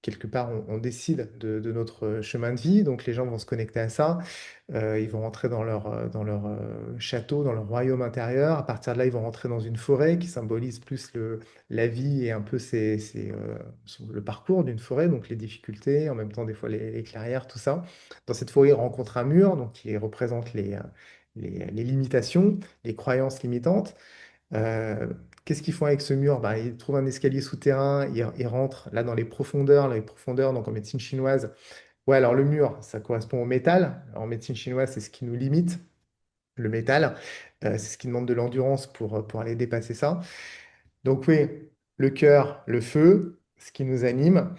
quelque part, on décide de notre chemin de vie. Donc, les gens vont se connecter à ça. Ils vont rentrer dans leur château, dans leur royaume intérieur. À partir de là, ils vont rentrer dans une forêt qui symbolise plus la vie et un peu le parcours d'une forêt, donc les difficultés, en même temps, des fois, les clairières, tout ça. Dans cette forêt, ils rencontrent un mur, donc qui représente les limitations, les croyances limitantes. Euh, Qu'est-ce qu'ils font avec ce mur? Bah, ils trouvent un escalier souterrain, ils rentrent là dans les profondeurs, donc en médecine chinoise. Ouais, alors le mur, ça correspond au métal. En médecine chinoise, c'est ce qui nous limite, le métal. C'est ce qui demande de l'endurance pour aller dépasser ça. Donc oui, le cœur, le feu, ce qui nous anime.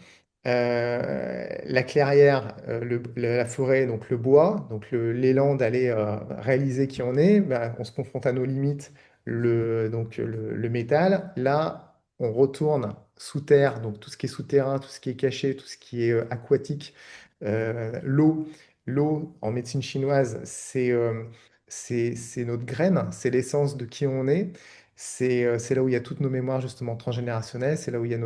La clairière, la forêt, donc le bois, donc l'élan d'aller réaliser qui on est, ben, on se confronte à nos limites, le métal. Là, on retourne sous terre, donc tout ce qui est souterrain, tout ce qui est caché, tout ce qui est aquatique. L'eau, l'eau en médecine chinoise, c'est notre graine, c'est l'essence de qui on est. C'est là où il y a toutes nos mémoires justement transgénérationnelles, c'est là où il y a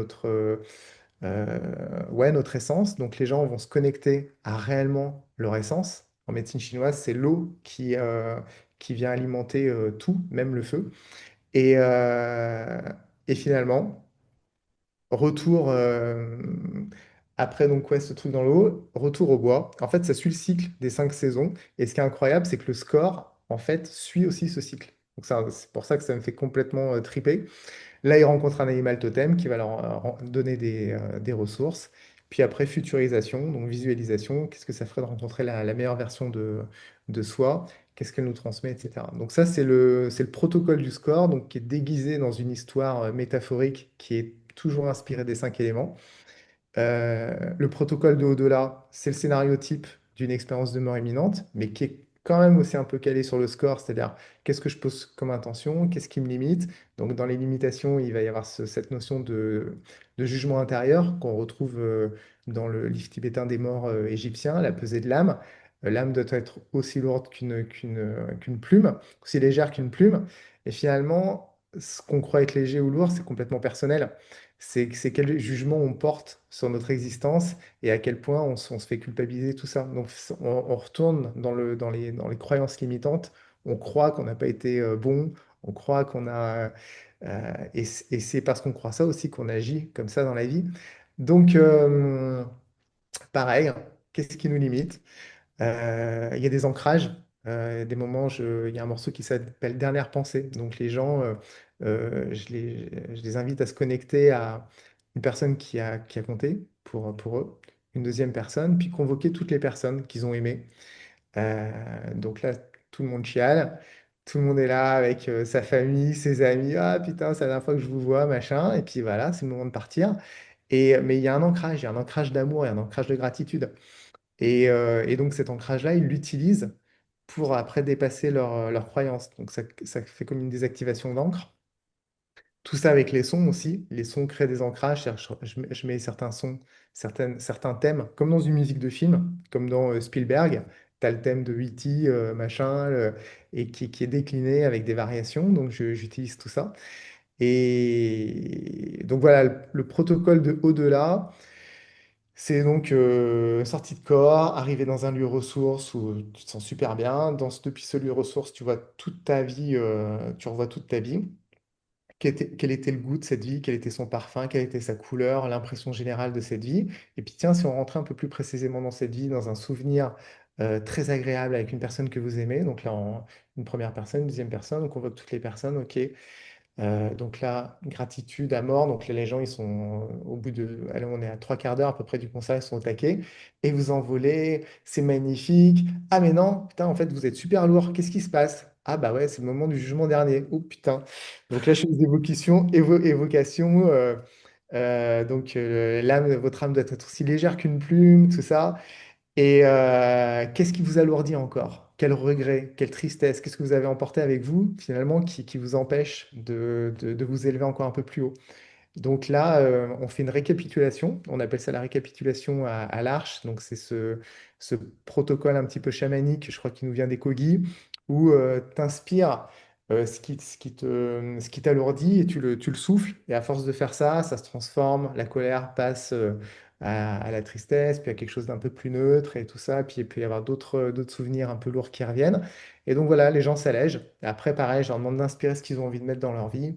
ouais, notre essence. Donc les gens vont se connecter à réellement leur essence. En médecine chinoise, c'est l'eau qui vient alimenter tout, même le feu. Et, euh, et finalement, retour, après donc ouais, ce truc dans l'eau, retour au bois. En fait, ça suit le cycle des 5 saisons. Et ce qui est incroyable, c'est que le score, en fait, suit aussi ce cycle. Donc c'est pour ça que ça me fait complètement triper. Là, ils rencontrent un animal totem qui va leur donner des ressources. Puis après, futurisation, donc visualisation, qu'est-ce que ça ferait de rencontrer la meilleure version de soi, qu'est-ce qu'elle nous transmet, etc. Donc ça, c'est le protocole du score, donc qui est déguisé dans une histoire métaphorique qui est toujours inspirée des 5 éléments. Le protocole de au-delà, c'est le scénario type d'une expérience de mort imminente, mais qui est quand même aussi un peu calé sur le score, c'est-à-dire qu'est-ce que je pose comme intention, qu'est-ce qui me limite. Donc dans les limitations, il va y avoir cette notion de jugement intérieur qu'on retrouve dans le livre tibétain des morts égyptiens, la pesée de l'âme. L'âme doit être aussi lourde qu'une plume, aussi légère qu'une plume. Et finalement, ce qu'on croit être léger ou lourd, c'est complètement personnel. C'est quel jugement on porte sur notre existence et à quel point on se fait culpabiliser, tout ça. Donc on retourne dans les croyances limitantes, on croit qu'on n'a pas été bon, on croit qu'on a... et c'est parce qu'on croit ça aussi qu'on agit comme ça dans la vie. Donc pareil, qu'est-ce qui nous limite? Il y a des ancrages. Des moments, il y a un morceau qui s'appelle Dernière pensée. Donc les gens, je les invite à se connecter à une personne qui a compté pour eux, une deuxième personne, puis convoquer toutes les personnes qu'ils ont aimées. Donc là, tout le monde chiale. Tout le monde est là avec sa famille, ses amis. Ah putain, c'est la dernière fois que je vous vois, machin. Et puis voilà, c'est le moment de partir. Mais il y a un ancrage, il y a un ancrage d'amour, il y a un ancrage de gratitude. Et donc cet ancrage-là, ils l'utilisent pour après dépasser leurs croyances. Donc ça fait comme une désactivation d'encre. Tout ça avec les sons aussi. Les sons créent des ancrages. C'est-à-dire, je mets certains sons, certains thèmes, comme dans une musique de film, comme dans Spielberg. Tu as le thème de E.T., machin, et qui est décliné avec des variations. Donc j'utilise tout ça. Et donc voilà, le protocole de au-delà. C'est donc sortie de corps, arriver dans un lieu ressource où tu te sens super bien. Depuis ce lieu ressource, tu vois toute ta vie, tu revois toute ta vie. Quel était le goût de cette vie, quel était son parfum, quelle était sa couleur, l'impression générale de cette vie. Et puis tiens, si on rentrait un peu plus précisément dans cette vie, dans un souvenir très agréable avec une personne que vous aimez, donc là, une première personne, une deuxième personne, on convoque toutes les personnes, ok. Donc là, gratitude à mort. Donc là, les gens, ils sont au bout de... Allez, on est à trois quarts d'heure à peu près du concert, ils sont au taquet. Et vous envolez, c'est magnifique. Ah mais non, putain, en fait, vous êtes super lourd. Qu'est-ce qui se passe? Ah bah ouais, c'est le moment du jugement dernier. Oh putain. Donc là, je fais des évocations. Donc votre âme doit être aussi légère qu'une plume, tout ça. Et qu'est-ce qui vous alourdit encore? Quel regret, quelle tristesse, qu'est-ce que vous avez emporté avec vous finalement qui vous empêche de vous élever encore un peu plus haut? Donc là, on fait une récapitulation. On appelle ça la récapitulation à l'arche. Donc c'est ce protocole un petit peu chamanique, je crois qu'il nous vient des Kogis, où tu inspires ce qui t'alourdit et tu le souffles. Et à force de faire ça, ça se transforme. La colère passe à la tristesse, puis à quelque chose d'un peu plus neutre et tout ça. Puis il peut y avoir d'autres souvenirs un peu lourds qui reviennent. Et donc voilà, les gens s'allègent. Et après, pareil, je leur demande d'inspirer ce qu'ils ont envie de mettre dans leur vie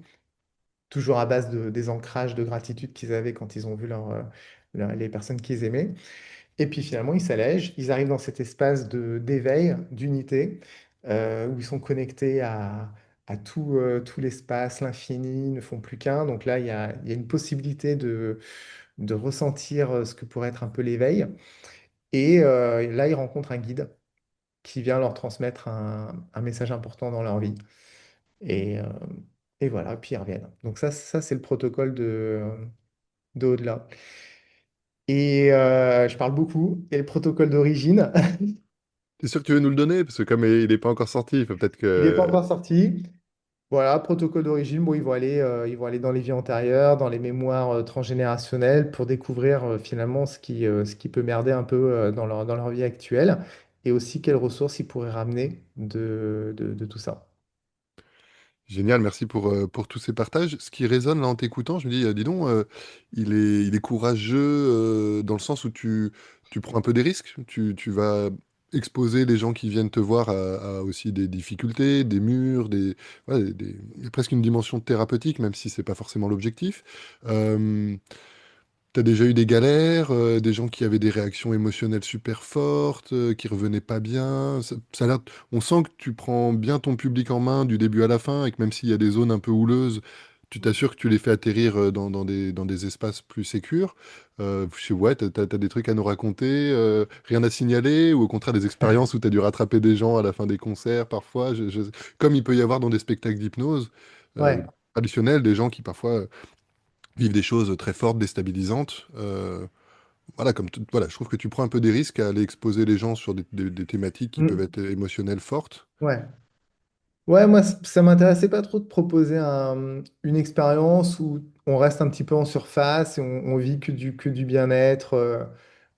toujours à base des ancrages de gratitude qu'ils avaient quand ils ont vu les personnes qu'ils aimaient. Et puis finalement, ils s'allègent, ils arrivent dans cet espace d'éveil, d'unité, où ils sont connectés à tout l'espace, l'infini, ils ne font plus qu'un. Donc là, il y a une possibilité de ressentir ce que pourrait être un peu l'éveil. Et là, ils rencontrent un guide qui vient leur transmettre un message important dans leur vie. Et, euh, et voilà, puis ils reviennent. Donc ça c'est le protocole de au-delà. Et je parle beaucoup. Et le protocole d'origine, T'es sûr que tu veux nous le donner? Parce que comme il n'est pas encore sorti, il faut peut-être il n'est pas que... encore sorti. Voilà, protocole d'origine, bon, ils vont aller dans les vies antérieures, dans les mémoires transgénérationnelles pour découvrir finalement ce qui peut merder un peu dans leur vie actuelle et aussi quelles ressources ils pourraient ramener de tout ça. Génial, merci pour tous ces partages. Ce qui résonne là en t'écoutant, je me dis, dis donc, il est courageux dans le sens où tu prends un peu des risques. Tu vas exposer les gens qui viennent te voir à aussi des difficultés, des murs, voilà, il y a presque une dimension thérapeutique, même si c'est pas forcément l'objectif. Euh, T'as déjà eu des galères, des gens qui avaient des réactions émotionnelles super fortes, qui revenaient pas bien. Ça a l'air, on sent que tu prends bien ton public en main du début à la fin et que même s'il y a des zones un peu houleuses, tu t'assures que tu les fais atterrir dans des espaces plus sécures. Je sais, ouais, t'as des trucs à nous raconter, rien à signaler, ou au contraire des expériences où tu as dû rattraper des gens à la fin des concerts parfois, comme il peut y avoir dans des spectacles d'hypnose Ouais. traditionnels, des gens qui parfois vivent des choses très fortes, déstabilisantes. Voilà, voilà, je trouve que tu prends un peu des risques à aller exposer les gens sur des thématiques qui peuvent Mm. être émotionnelles fortes. Ouais. Ouais, moi, ça m'intéressait pas trop de proposer une expérience où on reste un petit peu en surface et on vit que du bien-être.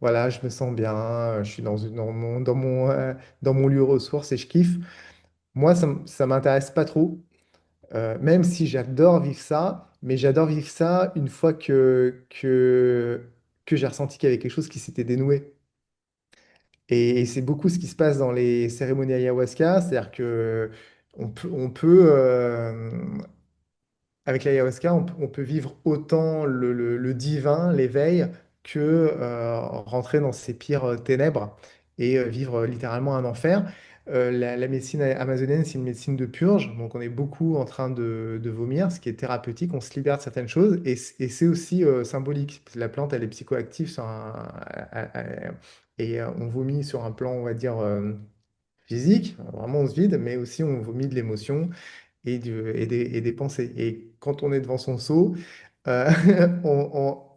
Voilà, je me sens bien, je suis dans mon lieu ressource et je kiffe. Moi, ça m'intéresse pas trop, même si j'adore vivre ça, mais j'adore vivre ça une fois que j'ai ressenti qu'il y avait quelque chose qui s'était dénoué. Et c'est beaucoup ce qui se passe dans les cérémonies ayahuasca, c'est-à-dire que avec l'ayahuasca, on peut vivre autant le divin, l'éveil, que rentrer dans ses pires ténèbres. et vivre littéralement un enfer. La médecine amazonienne, c'est une médecine de purge, donc on est beaucoup en train de vomir, ce qui est thérapeutique, on se libère de certaines choses, et c'est aussi symbolique. La plante, elle est psychoactive et on vomit sur un plan, on va dire, physique, vraiment on se vide, mais aussi on vomit de l'émotion et des pensées. Et quand on est devant son seau, euh,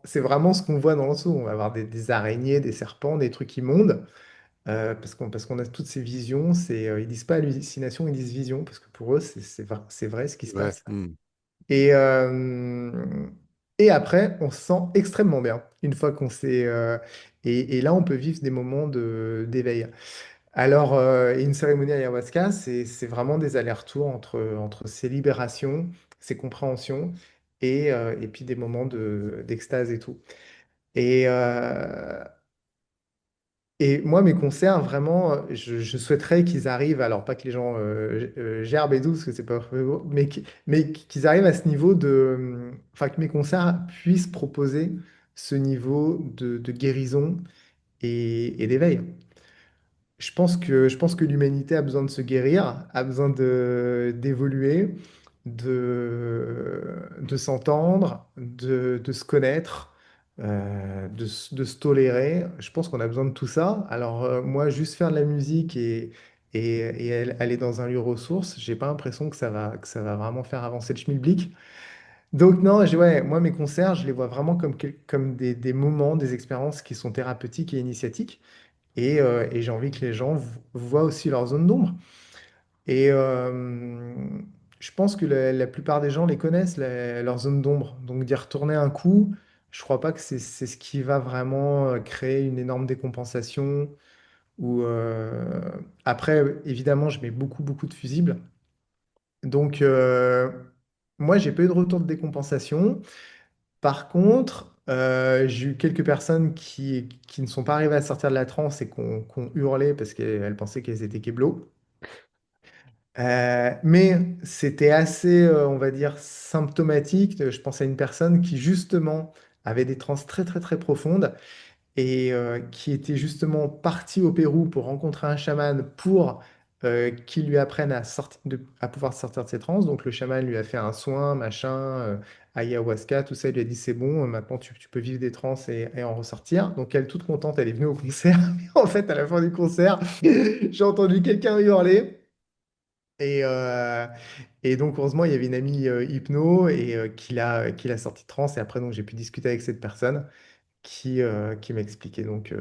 c'est vraiment ce qu'on voit dans le seau. On va avoir des araignées, des serpents, des trucs immondes. Parce qu'on a toutes ces visions, ils disent pas hallucination, ils disent vision, parce que pour eux, c'est vrai ce qui se Ouais. passe. Hmm. Et, euh, et après, on se sent extrêmement bien, une fois qu'on s'est... et là, on peut vivre des moments d'éveil. Alors, une cérémonie ayahuasca, c'est vraiment des allers-retours entre ces libérations, ces compréhensions, et puis des moments d'extase et tout. Et, euh, et moi, mes concerts, vraiment, je souhaiterais qu'ils arrivent, alors pas que les gens gerbent et tout, parce que c'est pas très beau, mais qu'ils arrivent à ce niveau enfin, que mes concerts puissent proposer ce niveau de guérison et d'éveil. Je pense que l'humanité a besoin de se guérir, a besoin d'évoluer, de s'entendre, de se connaître, de se tolérer. Je pense qu'on a besoin de tout ça. Alors, moi, juste faire de la musique et aller dans un lieu ressource, j'ai pas l'impression que ça va vraiment faire avancer le schmilblick. Donc, non, ouais, moi, mes concerts, je les vois vraiment comme des moments, des expériences qui sont thérapeutiques et initiatiques. Et j'ai envie que les gens voient aussi leur zone d'ombre. Et je pense que la plupart des gens les connaissent, leur zone d'ombre. Donc d'y retourner un coup, je crois pas que c'est ce qui va vraiment créer une énorme décompensation. Ou, après, évidemment, je mets beaucoup de fusibles. Donc, moi, j'ai pas eu de retour de décompensation. Par contre, j'ai eu quelques personnes qui ne sont pas arrivées à sortir de la transe et qui ont hurlé parce qu'elles pensaient qu'elles étaient kéblo. Mais c'était assez, on va dire, symptomatique. Je pense à une personne qui, justement, avait des transes très profondes et qui était justement partie au Pérou pour rencontrer un chaman pour qu'il lui apprenne à pouvoir sortir de ses transes. Donc le chaman lui a fait un soin, machin, ayahuasca, tout ça. Il lui a dit c'est bon, maintenant tu peux vivre des transes et en ressortir. Donc elle, toute contente, elle est venue au concert. Mais en fait, à la fin du concert, j'ai entendu quelqu'un hurler. Et, euh, et donc, heureusement, il y avait une amie hypno qui l'a sorti de transe. Et après, donc, j'ai pu discuter avec cette personne qui m'expliquait donc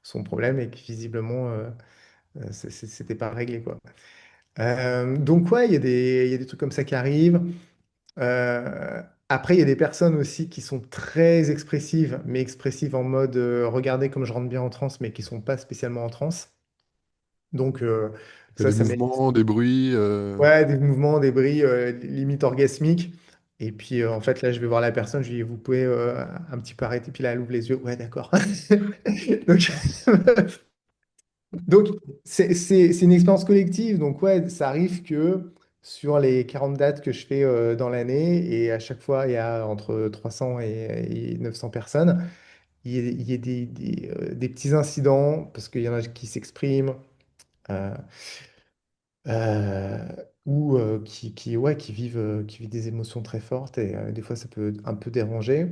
son problème et que visiblement, c'était pas réglé, quoi. Donc, ouais, il y a des trucs comme ça qui arrivent. Après, il y a des personnes aussi qui sont très expressives, mais expressives en mode regardez comme je rentre bien en transe, mais qui sont pas spécialement en transe. Donc, Il y a des ça m'est. mouvements, des bruits. Ouais, des mouvements, des bris limite orgasmiques. Et puis, en fait, là, je vais voir la personne, je lui dis, vous pouvez un petit peu arrêter. Puis là, elle ouvre les yeux. Ouais, d'accord. Donc, donc c'est une expérience collective. Donc, ouais, ça arrive que sur les 40 dates que je fais dans l'année, et à chaque fois, il y a entre 300 et 900 personnes, il y ait des petits incidents, parce qu'il y en a qui s'expriment. euh, euh, ou ouais, qui vivent des émotions très fortes et des fois ça peut un peu déranger.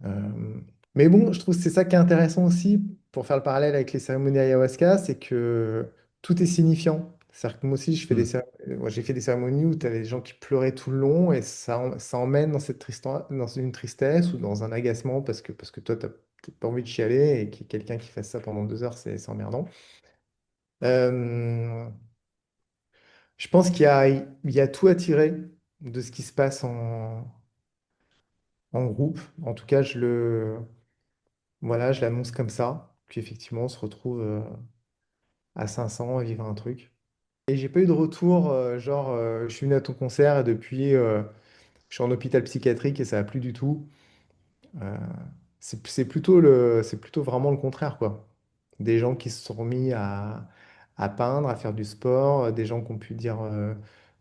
Euh, mais bon, je trouve que c'est ça qui est intéressant aussi pour faire le parallèle avec les cérémonies ayahuasca, c'est que tout est signifiant. C'est-à-dire que moi aussi, Hmm. moi, j'ai fait des cérémonies où tu avais des gens qui pleuraient tout le long et ça emmène dans dans une tristesse ou dans un agacement parce que toi, tu n'as peut-être pas envie de chialer et qu'il y ait quelqu'un qui fasse ça pendant 2 heures, c'est emmerdant. Euh, Je pense il y a tout à tirer de ce qui se passe en groupe. En tout cas, voilà, je l'annonce comme ça. Puis effectivement, on se retrouve à 500 à vivre un truc. Et j'ai pas eu de retour, genre, je suis venu à ton concert et depuis, je suis en hôpital psychiatrique et ça va plus du tout. Euh, c'est plutôt vraiment le contraire, quoi. Des gens qui se sont mis à peindre, à faire du sport, des gens qui ont pu dire,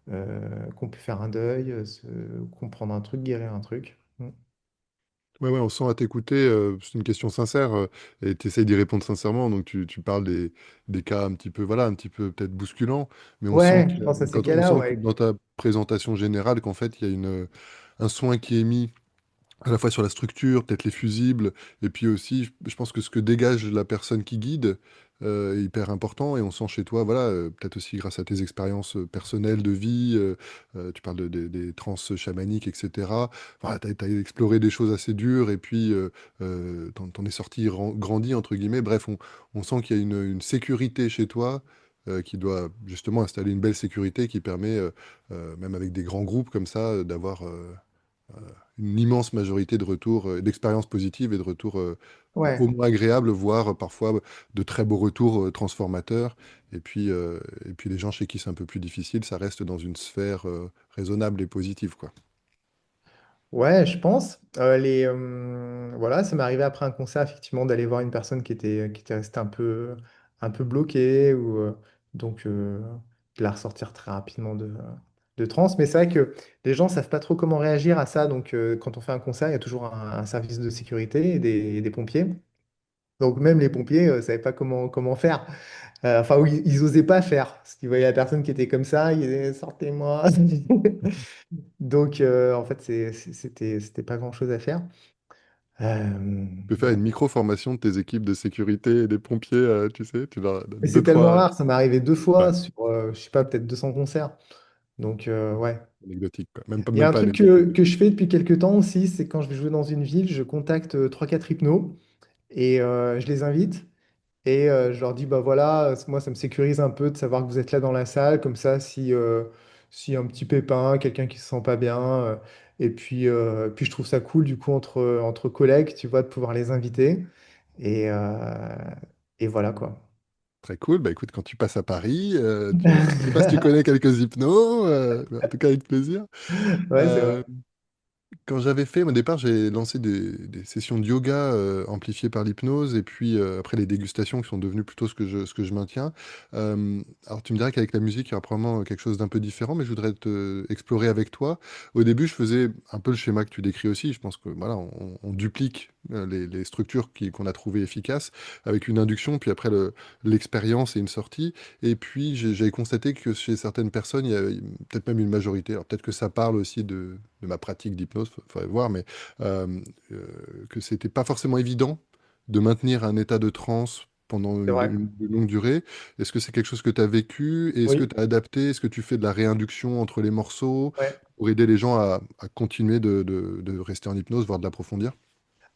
qui ont pu faire un deuil, comprendre un truc, guérir un truc. Mm. Ouais, ouais, on sent à t'écouter, c'est une question sincère, et tu essayes d'y répondre sincèrement, donc tu parles des cas un petit peu, voilà, un petit peu peut-être bousculants, mais on sent Ouais, que, je pense à ces quand on cas-là, sent que ouais. dans ta présentation générale, qu'en fait, il y a un soin qui est mis à la fois sur la structure, peut-être les fusibles, et puis aussi, je pense que ce que dégage la personne qui guide est hyper important, et on sent chez toi, voilà, peut-être aussi grâce à tes expériences personnelles de vie, tu parles des trans chamaniques, etc. Enfin, tu as exploré des choses assez dures, et puis t'en es sorti grandi, entre guillemets. Bref, on sent qu'il y a une sécurité chez toi. Qui doit justement installer une belle sécurité qui permet, même avec des grands groupes comme ça, d'avoir une immense majorité de retours, d'expériences positives et de retours au Ouais. moins agréables, voire parfois de très beaux retours transformateurs. Et puis les gens chez qui c'est un peu plus difficile, ça reste dans une sphère raisonnable et positive, quoi. Ouais, je pense. Voilà, ça m'est arrivé après un concert, effectivement, d'aller voir une personne qui était restée un peu bloquée, donc de la ressortir très rapidement de transe. Mais c'est vrai que les gens savent pas trop comment réagir à ça. Donc, quand on fait un concert, il y a toujours un service de sécurité et des pompiers. Donc, même les pompiers ne savaient pas comment faire. Enfin, oui, ils osaient pas faire. Parce qu'ils voyaient la personne qui était comme ça, ils disaient, sortez-moi. Donc, en fait, c'était pas grand-chose à faire. Tu peux faire une Donc, micro-formation de tes équipes de sécurité et des pompiers, tu sais, tu leur donnes mais deux, c'est tellement trois... rare, ça m'est arrivé deux Ouais, fois sur, je sais pas, peut-être 200 concerts. Donc, ouais. anecdotique, quoi. Il y a Même un pas truc anecdotique. que je fais depuis quelques temps aussi, c'est quand je vais jouer dans une ville, je contacte 3-4 hypnos et je les invite. Et je leur dis, bah voilà, moi ça me sécurise un peu de savoir que vous êtes là dans la salle, comme ça, si y a un petit pépin, quelqu'un qui se sent pas bien, puis je trouve ça cool du coup entre collègues, tu vois, de pouvoir les inviter. Et, euh, et voilà quoi. Très cool. Bah écoute, quand tu passes à Paris, je sais pas si tu connais quelques hypnos, mais en tout cas avec plaisir. Ouais, c'est vrai. Euh, Quand j'avais fait, au départ, j'ai lancé des sessions de yoga amplifiées par l'hypnose, et puis après les dégustations qui sont devenues plutôt ce que je maintiens. Alors tu me dirais qu'avec la musique, il y aura probablement quelque chose d'un peu différent, mais je voudrais te explorer avec toi. Au début, je faisais un peu le schéma que tu décris aussi. Je pense que voilà, on duplique les structures qu'on a trouvées efficaces avec une induction, puis après l'expérience et une sortie. Et puis j'avais constaté que chez certaines personnes, il y a peut-être même une majorité. Alors peut-être que ça parle aussi de ma pratique d'hypnose, faudrait voir, mais euh, que c'était pas forcément évident de maintenir un état de transe pendant C'est vrai. une longue durée. Est-ce que c'est quelque chose que tu as vécu? Et est-ce que Oui. tu as adapté? Est-ce que tu fais de la réinduction entre les morceaux Ouais. pour aider les gens à continuer de rester en hypnose, voire de l'approfondir?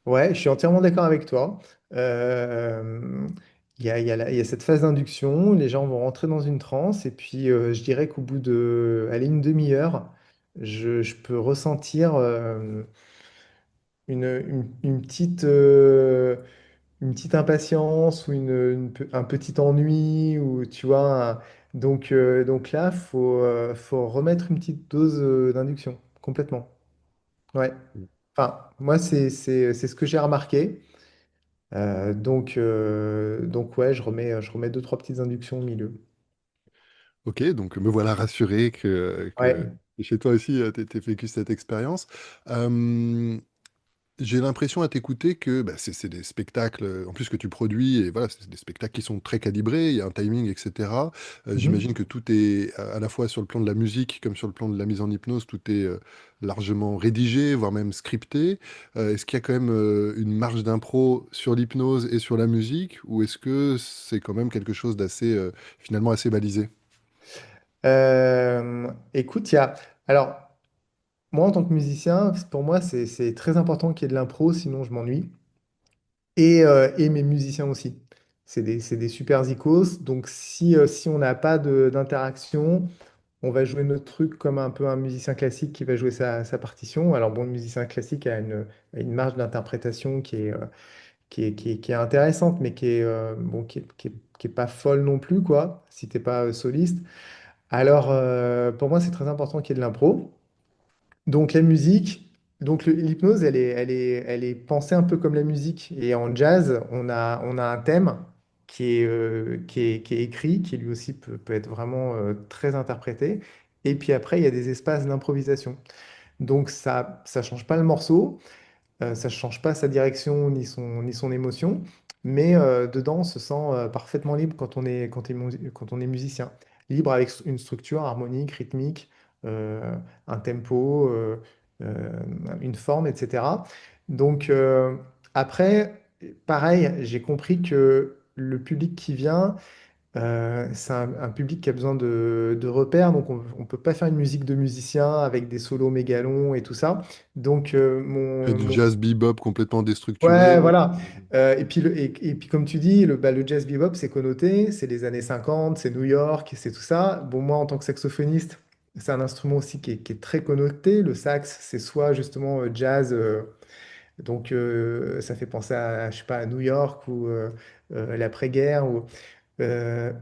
Ouais, je suis entièrement d'accord avec toi. Euh, il y a cette phase d'induction, les gens vont rentrer dans une transe, et puis je dirais qu'au bout allez, une demi-heure, je peux ressentir une petite impatience ou un petit ennui, ou tu vois. Donc là, faut remettre une petite dose d'induction, complètement. Ouais. Enfin, moi, c'est ce que j'ai remarqué. Donc ouais, je remets deux, trois petites inductions au milieu. Ok, donc me voilà rassuré que Ouais. chez toi aussi, tu as vécu cette expérience. Euh, J'ai l'impression à t'écouter que bah, c'est des spectacles, en plus que tu produis, et voilà, c'est des spectacles qui sont très calibrés, il y a un timing, etc. Mhm. J'imagine que tout est, à la fois sur le plan de la musique comme sur le plan de la mise en hypnose, tout est largement rédigé, voire même scripté. Est-ce qu'il y a quand même une marge d'impro sur l'hypnose et sur la musique, ou est-ce que c'est quand même quelque chose d'assez, finalement assez balisé? Écoute, Alors, moi, en tant que musicien, pour moi, c'est très important qu'il y ait de l'impro, sinon je m'ennuie. Et mes musiciens aussi. C'est des super zikos. Donc, si on n'a pas d'interaction, on va jouer notre truc comme un peu un musicien classique qui va jouer sa partition. Alors, bon, le musicien classique a une marge d'interprétation qui est intéressante, mais qui est pas folle non plus, quoi, si t'es pas soliste. Alors, pour moi, c'est très important qu'il y ait de l'impro. Donc, la musique, l'hypnose, elle est pensée un peu comme la musique. Et en jazz, on a un thème qui est écrit, qui lui aussi peut être vraiment très interprété. Et puis après, il y a des espaces d'improvisation. Donc, ça change pas le morceau. Ça ne change pas sa direction ni son émotion, mais dedans, on se sent parfaitement libre quand on est musicien. Libre avec une structure harmonique, rythmique, un tempo, euh, une forme, etc. Donc après, pareil, j'ai compris que le public qui vient, c'est un public qui a besoin de repères, donc on ne peut pas faire une musique de musicien avec des solos mégalons et tout ça. Donc Et du jazz bebop complètement ouais, déstructuré. voilà. Et puis comme tu dis, le jazz bebop, c'est connoté, c'est les années 50, c'est New York, c'est tout ça. Bon, moi, en tant que saxophoniste, c'est un instrument aussi qui est très connoté. Le sax, c'est soit justement jazz, donc ça fait penser à, je sais pas, à New York ou l'après-guerre,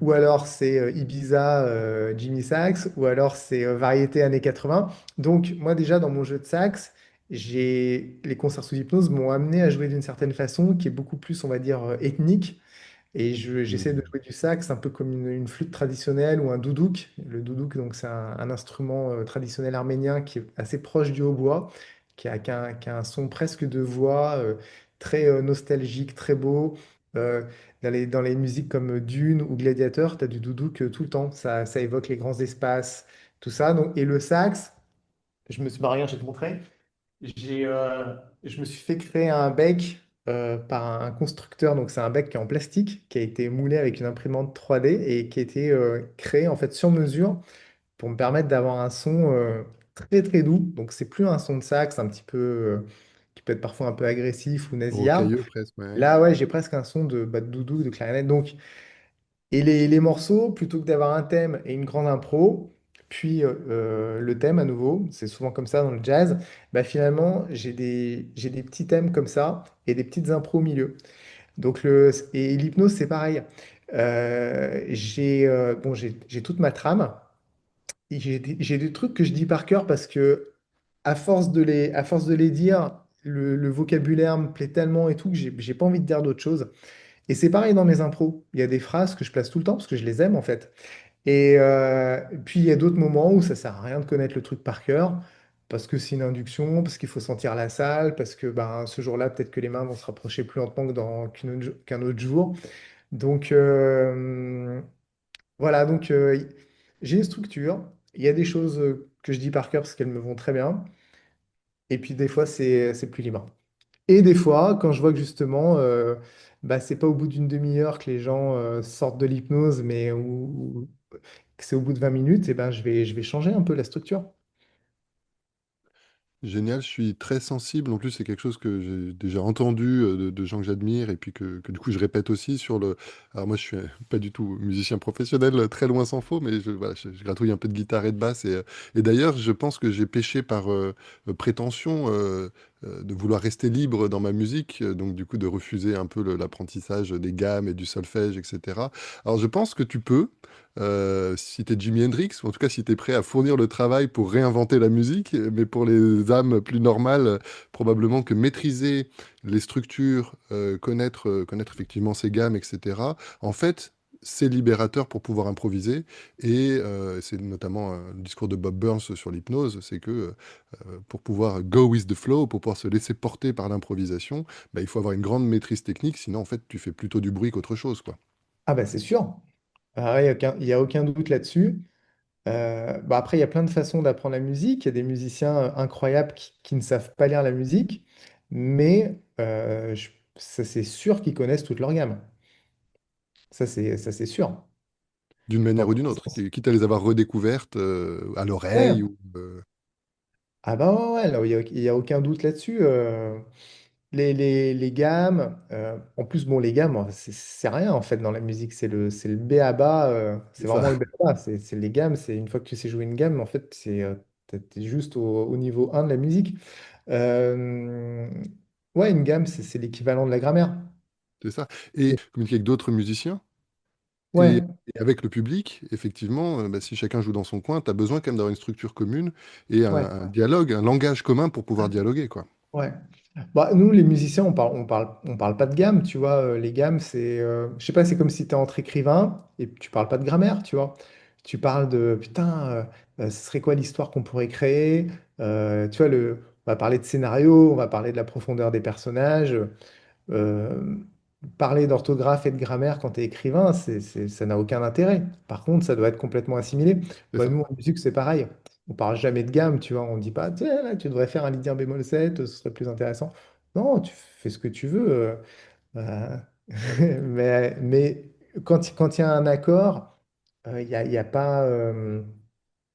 ou alors c'est Ibiza, Jimmy Sax, ou alors c'est variété années 80. Donc moi déjà dans mon jeu de sax, les concerts sous hypnose m'ont amené à jouer d'une certaine façon qui est beaucoup plus, on va dire, ethnique. Et j'essaie de Hmm. jouer du sax un peu comme une flûte traditionnelle ou un doudouk. Le doudouk, donc c'est un instrument traditionnel arménien qui est assez proche du hautbois, qui a un son presque de voix, très nostalgique, très beau. Euh, dans les musiques comme Dune ou Gladiator, tu as du doudouk tout le temps. Ça évoque les grands espaces, tout ça. Donc, et le sax, je me suis barré, je vais te montrer. Je me suis fait créer un bec par un constructeur. Donc, c'est un bec qui est en plastique, qui a été moulé avec une imprimante 3D et qui a été créé en fait sur mesure pour me permettre d'avoir un son très très doux. Donc, c'est plus un son de sax un petit peu qui peut être parfois un peu agressif ou nasillard. Rocailleux presque, ouais. Là, ouais, j'ai presque un son de doudou, de clarinette. Donc, et les morceaux, plutôt que d'avoir un thème et une grande impro, puis le thème à nouveau, c'est souvent comme ça dans le jazz, bah finalement, j'ai des petits thèmes comme ça et des petites impros au milieu. Donc et l'hypnose, c'est pareil. Bon, j'ai toute ma trame. Et j'ai des trucs que je dis par cœur parce que à force de les dire, le vocabulaire me plaît tellement et tout que j'ai pas envie de dire d'autre chose. Et c'est pareil dans mes impros. Il y a des phrases que je place tout le temps parce que je les aime en fait. Et puis il y a d'autres moments où ça sert à rien de connaître le truc par cœur parce que c'est une induction, parce qu'il faut sentir la salle, parce que ben, ce jour-là, peut-être que les mains vont se rapprocher plus lentement que qu'un autre jour. Donc voilà, donc j'ai une structure. Il y a des choses que je dis par cœur parce qu'elles me vont très bien. Et puis des fois, c'est plus libre. Et des fois, quand je vois que justement, bah, c'est pas au bout d'une demi-heure que les gens sortent de l'hypnose, mais que c'est au bout de 20 minutes, et ben, je vais changer un peu la structure. Génial, je suis très sensible. En plus, c'est quelque chose que j'ai déjà entendu de gens que j'admire et puis que du coup je répète aussi sur le. Alors moi, je suis pas du tout musicien professionnel, très loin s'en faut, mais voilà, je gratouille un peu de guitare et de basse. Et d'ailleurs, je pense que j'ai péché par prétention de vouloir rester libre dans ma musique, donc du coup de refuser un peu l'apprentissage des gammes et du solfège, etc. Alors je pense que tu peux. Si tu es Jimi Hendrix, ou en tout cas si tu es prêt à fournir le travail pour réinventer la musique, mais pour les âmes plus normales, probablement que maîtriser les structures, connaître effectivement ces gammes, etc., en fait, c'est libérateur pour pouvoir improviser. Et c'est notamment le discours de Bob Burns sur l'hypnose, c'est que pour pouvoir go with the flow, pour pouvoir se laisser porter par l'improvisation, bah, il faut avoir une grande maîtrise technique, sinon en fait tu fais plutôt du bruit qu'autre chose, quoi. Ah bah c'est sûr. Ah, il y a aucun doute là-dessus. Bah après, il y a plein de façons d'apprendre la musique. Il y a des musiciens incroyables qui ne savent pas lire la musique, mais ça c'est sûr qu'ils connaissent toute leur gamme. Ça c'est sûr. D'une Dans manière ou tous d'une les autre, sens. quitte à les avoir redécouvertes à Ouais. l'oreille ou Ah bah ouais, là, il y a aucun doute là-dessus. Les gammes, en plus, bon, les gammes, c'est rien en fait dans la musique, c'est le B à bas, c'est c'est ça. vraiment le B à bas. C'est les gammes, c'est une fois que tu sais jouer une gamme, en fait, t'es juste au niveau un de la musique. Euh, ouais, une gamme, c'est l'équivalent de la grammaire. C'est ça. Et communiquer avec d'autres musiciens et, Ouais, et avec le public, effectivement, bah, si chacun joue dans son coin, tu as besoin quand même d'avoir une structure commune et ouais, un dialogue, un langage commun pour pouvoir dialoguer, quoi. ouais. Bah, nous, les musiciens, on parle pas de gamme, tu vois. Les gammes, je sais pas, c'est comme si tu es entre écrivain et tu parles pas de grammaire, tu vois. Tu parles de, putain, ce serait quoi l'histoire qu'on pourrait créer? Tu vois, on va parler de scénario, on va parler de la profondeur des personnages. Euh, Parler d'orthographe et de grammaire quand tu es écrivain, ça n'a aucun intérêt. Par contre, ça doit être complètement assimilé. C'est Bah, ça. nous, en musique, c'est pareil. On parle jamais de gamme, tu vois. On dit pas, tiens, là, tu devrais faire un lydien bémol 7, ce serait plus intéressant. Non, tu fais ce que tu veux. Euh, mais quand il y a un accord, il y a pas,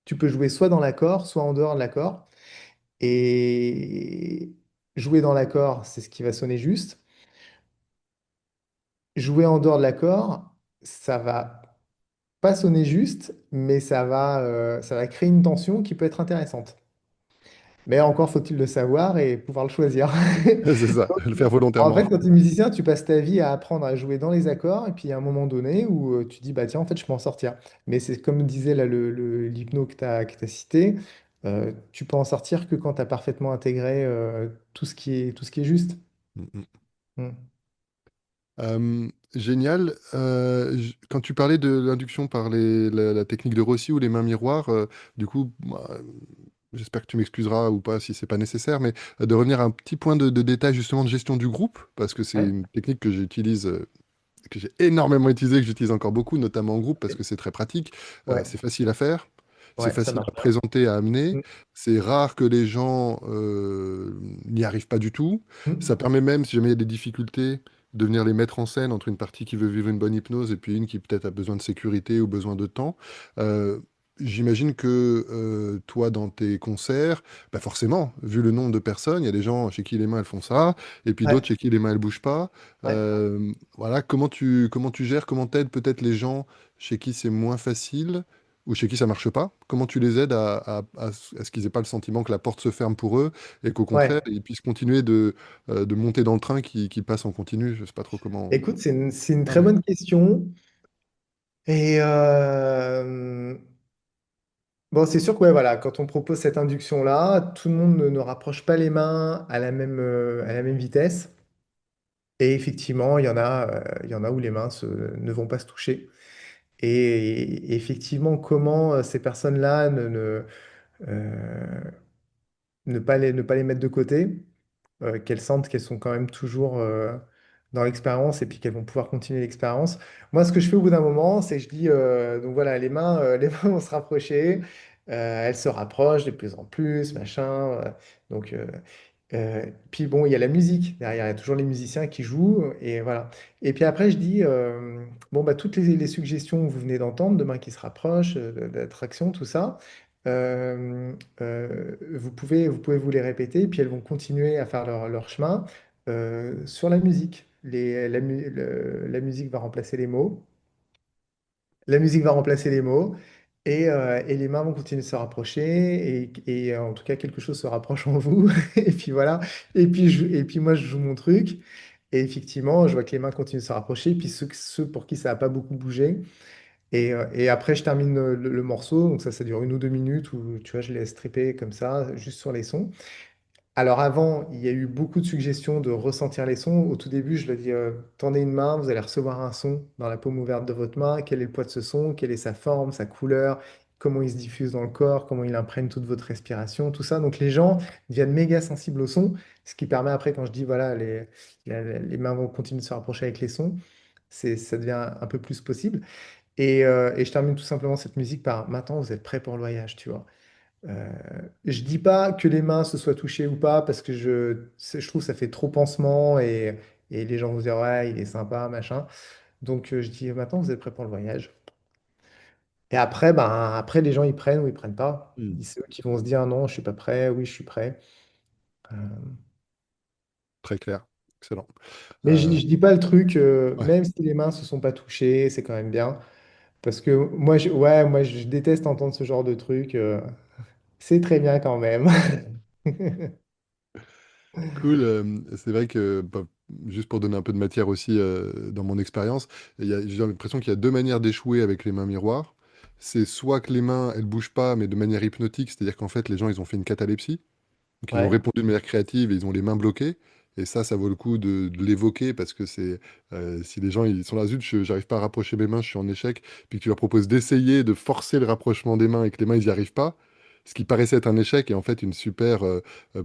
tu peux jouer soit dans l'accord, soit en dehors de l'accord. Et jouer dans l'accord, c'est ce qui va sonner juste. Jouer en dehors de l'accord, ça va pas sonner juste, mais ça va créer une tension qui peut être intéressante. Mais encore faut-il le savoir et pouvoir le choisir. C'est ça, le faire En fait, volontairement. quand tu es musicien, tu passes ta vie à apprendre à jouer dans les accords, et puis il y a un moment donné où tu dis, bah tiens, en fait, je peux en sortir. Mais c'est comme disait là l'hypno que tu cité, tu peux en sortir que quand tu as parfaitement intégré tout ce qui est juste. Mm, mm. Mm. Génial. Quand tu parlais de l'induction par la technique de Rossi ou les mains miroirs, du coup, moi, j'espère que tu m'excuseras ou pas si c'est pas nécessaire, mais de revenir à un petit point de détail justement de gestion du groupe, parce que c'est Ouais, une technique que j'utilise, que j'ai énormément utilisée, que j'utilise encore beaucoup, notamment en groupe, parce que c'est très pratique. ouais, C'est facile à faire. C'est ouais, ça facile marche à bien. présenter, à amener. Mm. C'est rare que les gens n'y arrivent pas du tout. Ça Mm. permet même, si jamais il y a des difficultés, de venir les mettre en scène entre une partie qui veut vivre une bonne hypnose et puis une qui peut-être a besoin de sécurité ou besoin de temps. Euh, J'imagine que toi, dans tes concerts, bah forcément, vu le nombre de personnes, il y a des gens chez qui les mains elles font ça, et puis d'autres Ouais, chez qui les mains elles bougent pas. ouais. Voilà, comment tu gères, comment t'aides peut-être les gens chez qui c'est moins facile ou chez qui ça marche pas? Comment tu les aides à ce qu'ils aient pas le sentiment que la porte se ferme pour eux et qu'au contraire, Ouais. ils puissent continuer de monter dans le train qui passe en continu? Je sais pas trop comment. Écoute, c'est une Ah, très mais... bonne question. Et bon, c'est sûr que ouais, voilà, quand on propose cette induction-là, tout le monde ne rapproche pas les mains à la même vitesse. Et effectivement, il y en a où les mains ne vont pas se toucher. Et effectivement, comment ces personnes-là euh, ne pas les mettre de côté, qu'elles sentent qu'elles sont quand même toujours dans l'expérience et puis qu'elles vont pouvoir continuer l'expérience. Moi, ce que je fais au bout d'un moment, c'est que je dis, donc voilà, les mains vont se rapprocher, elles se rapprochent de plus en plus, machin. Donc, puis bon, il y a la musique derrière, il y a toujours les musiciens qui jouent, et voilà. Et puis après, je dis, bon, bah, toutes les suggestions que vous venez d'entendre, de mains qui se rapprochent, d'attraction, tout ça, vous pouvez vous les répéter, puis elles vont continuer à faire leur chemin sur la musique. La musique va remplacer les mots. La musique va remplacer les mots et les mains vont continuer de se rapprocher en tout cas quelque chose se rapproche en vous et puis voilà et puis moi je joue mon truc et effectivement je vois que les mains continuent de se rapprocher et puis ceux pour qui ça n'a pas beaucoup bougé et après je termine le morceau donc ça dure 1 ou 2 minutes où tu vois je laisse triper comme ça juste sur les sons. Alors avant, il y a eu beaucoup de suggestions de ressentir les sons. Au tout début, je leur dis, tendez une main, vous allez recevoir un son dans la paume ouverte de votre main. Quel est le poids de ce son? Quelle est sa forme, sa couleur? Comment il se diffuse dans le corps? Comment il imprègne toute votre respiration? Tout ça. Donc les gens deviennent méga sensibles au son, ce qui permet après, quand je dis, voilà, les mains vont continuer de se rapprocher avec les sons, ça devient un peu plus possible. Et je termine tout simplement cette musique par, maintenant, vous êtes prêts pour le voyage, tu vois. Euh, je dis pas que les mains se soient touchées ou pas parce que je trouve que ça fait trop pansement et les gens vont se dire ouais il est sympa machin. Donc je dis maintenant vous êtes prêts pour le voyage. Et après après les gens ils prennent ou ils prennent pas. Hmm. C'est eux qui vont se dire non je suis pas prêt, oui je suis prêt. Euh, Très clair. Excellent. mais Euh, je dis pas le truc ouais. même si les mains se sont pas touchées c'est quand même bien parce que moi je déteste entendre ce genre de truc. C'est très bien quand même. Cool. C'est vrai que, bah, juste pour donner un peu de matière aussi dans mon expérience, j'ai l'impression qu'il y a deux manières d'échouer avec les mains miroirs. C'est soit que les mains, elles bougent pas, mais de manière hypnotique, c'est-à-dire qu'en fait, les gens, ils ont fait une catalepsie. Donc, ils ont Ouais. répondu de manière créative et ils ont les mains bloquées. Et ça vaut le coup de l'évoquer parce que si les gens ils sont là, zut, j'arrive pas à rapprocher mes mains, je suis en échec, puis que tu leur proposes d'essayer de forcer le rapprochement des mains et que les mains ils n'y arrivent pas, ce qui paraissait être un échec est en fait une super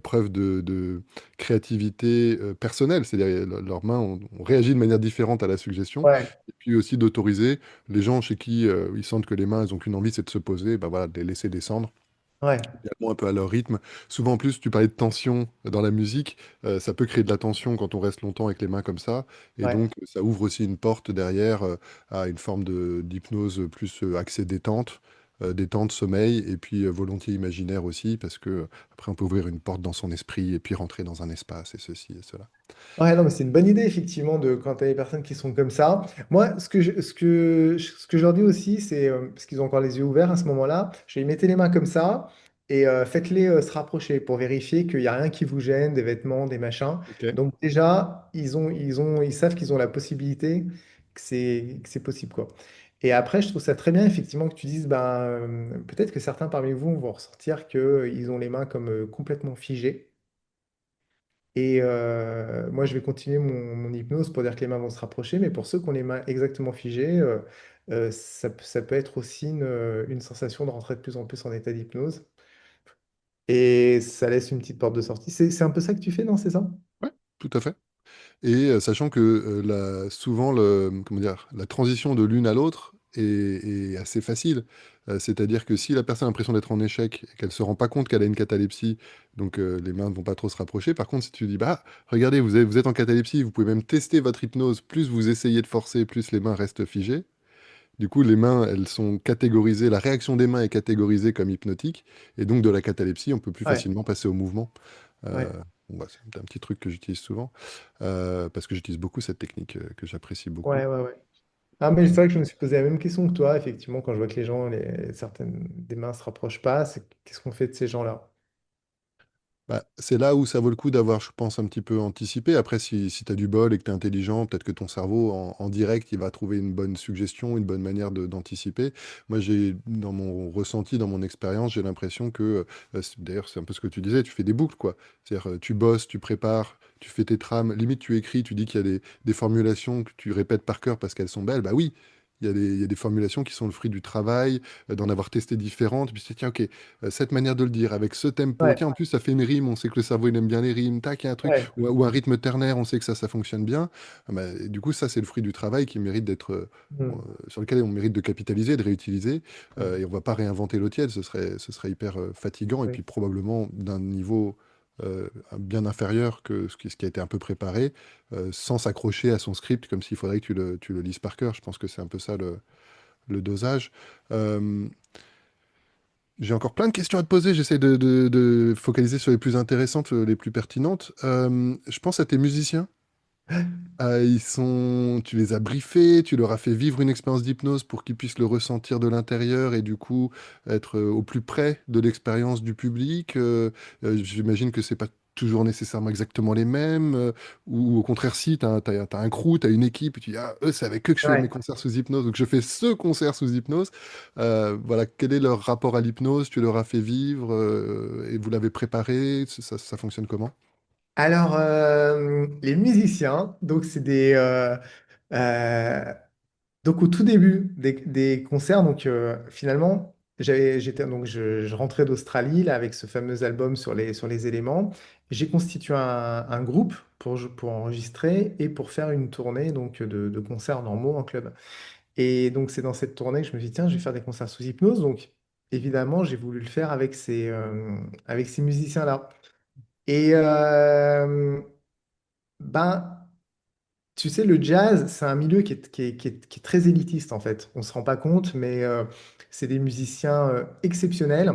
preuve de créativité personnelle. C'est-à-dire leurs mains ont réagi de manière différente à la suggestion. Ouais, Et puis aussi d'autoriser les gens chez qui ils sentent que les mains, elles n'ont qu'une envie, c'est de se poser, bah voilà, de les laisser descendre ouais, également un peu à leur rythme. Souvent, en plus, tu parlais de tension dans la musique. Ça peut créer de la tension quand on reste longtemps avec les mains comme ça. Et ouais. donc, ça ouvre aussi une porte derrière à une forme d'hypnose plus axée détente. Détente, sommeil, et puis volontiers imaginaire aussi, parce que après on peut ouvrir une porte dans son esprit et puis rentrer dans un espace et ceci et cela. Ouais, non, mais c'est une bonne idée, effectivement, de quand tu as des personnes qui sont comme ça. Moi, ce que je leur dis aussi, c'est, parce qu'ils ont encore les yeux ouverts à ce moment-là, je les mettez les mains comme ça et faites-les se rapprocher pour vérifier qu'il n'y a rien qui vous gêne, des vêtements, des machins. Ok. Donc déjà, ils savent qu'ils ont la possibilité, que c'est possible, quoi. Et après, je trouve ça très bien, effectivement, que tu dises, ben, peut-être que certains parmi vous vont ressortir qu'ils ont les mains comme complètement figées. Et moi, je vais continuer mon hypnose pour dire que les mains vont se rapprocher, mais pour ceux qui ont les mains exactement figées, ça peut être aussi une sensation de rentrer de plus en plus en état d'hypnose. Et ça laisse une petite porte de sortie. C'est un peu ça que tu fais, non? C'est ça? Ouais, tout à fait. Et sachant que souvent, comment dire, la transition de l'une à l'autre est assez facile. C'est-à-dire que si la personne a l'impression d'être en échec et qu'elle ne se rend pas compte qu'elle a une catalepsie, donc les mains ne vont pas trop se rapprocher. Par contre, si tu dis, bah, regardez, vous êtes en catalepsie, vous pouvez même tester votre hypnose, plus vous essayez de forcer, plus les mains restent figées. Du coup, les mains, elles sont catégorisées, la réaction des mains est catégorisée comme hypnotique, et donc de la catalepsie, on peut plus Ouais, facilement passer au mouvement. ouais, Euh, bon, bah, c'est un petit truc que j'utilise souvent, parce que j'utilise beaucoup cette technique que j'apprécie beaucoup. ouais, ouais, ouais. Ah, mais c'est vrai que je me suis posé la même question que toi, effectivement, quand je vois que les gens, certaines des mains se rapprochent pas, c'est qu'est-ce qu'on fait de ces gens-là? Bah, c'est là où ça vaut le coup d'avoir, je pense, un petit peu anticipé. Après, si tu as du bol et que tu es intelligent, peut-être que ton cerveau, en direct, il va trouver une bonne suggestion, une bonne manière d'anticiper. Moi, dans mon ressenti, dans mon expérience, j'ai l'impression que, d'ailleurs, c'est un peu ce que tu disais, tu fais des boucles, quoi. C'est-à-dire, tu bosses, tu prépares, tu fais tes trames, limite, tu écris, tu dis qu'il y a des formulations que tu répètes par cœur parce qu'elles sont belles. Bah oui, il y a des formulations qui sont le fruit du travail, d'en avoir testé différentes. Puis tu te dis, tiens, ok, cette manière de le dire, avec ce tempo. Ouais, Tiens, en plus, ça fait une rime, on sait que le cerveau, il aime bien les rimes. Tac, il y a un truc. ouais. Ou un rythme ternaire, on sait que ça fonctionne bien. Ah bah, et du coup, ça, c'est le fruit du travail qui mérite d'être, Hmm, sur lequel on mérite de capitaliser, de réutiliser. hmm, Et on va pas réinventer l'eau tiède, ce serait hyper fatigant et puis oui. probablement d'un niveau bien inférieur que ce qui a été un peu préparé, sans s'accrocher à son script comme s'il faudrait que tu le lises par cœur. Je pense que c'est un peu ça le dosage. Euh, j'ai encore plein de questions à te poser. J'essaie de focaliser sur les plus intéressantes, les plus pertinentes. Je pense à tes musiciens. Tu les as briefés, tu leur as fait vivre une expérience d'hypnose pour qu'ils puissent le ressentir de l'intérieur et du coup être au plus près de l'expérience du public. J'imagine que c'est pas toujours nécessairement exactement les mêmes, ou au contraire si, tu as un crew, tu as une équipe, et tu dis, ah, eux, c'est avec eux que je fais mes Ouais. concerts sous hypnose, donc je fais ce concert sous hypnose. Voilà, quel est leur rapport à l'hypnose? Tu leur as fait vivre et vous l'avez préparé? Ça fonctionne comment? Alors, les musiciens, donc c'est euh, donc au tout début des concerts, donc finalement, donc je rentrais d'Australie là avec ce fameux album sur les éléments. J'ai constitué un groupe pour enregistrer et pour faire une tournée donc de concerts normaux en club. Et donc c'est dans cette tournée que je me suis dit, tiens, je vais faire des concerts sous hypnose. Donc évidemment, j'ai voulu le faire avec ces musiciens-là. Et ben, tu sais, le jazz, c'est un milieu qui est très élitiste en fait. On ne se rend pas compte, mais c'est des musiciens exceptionnels.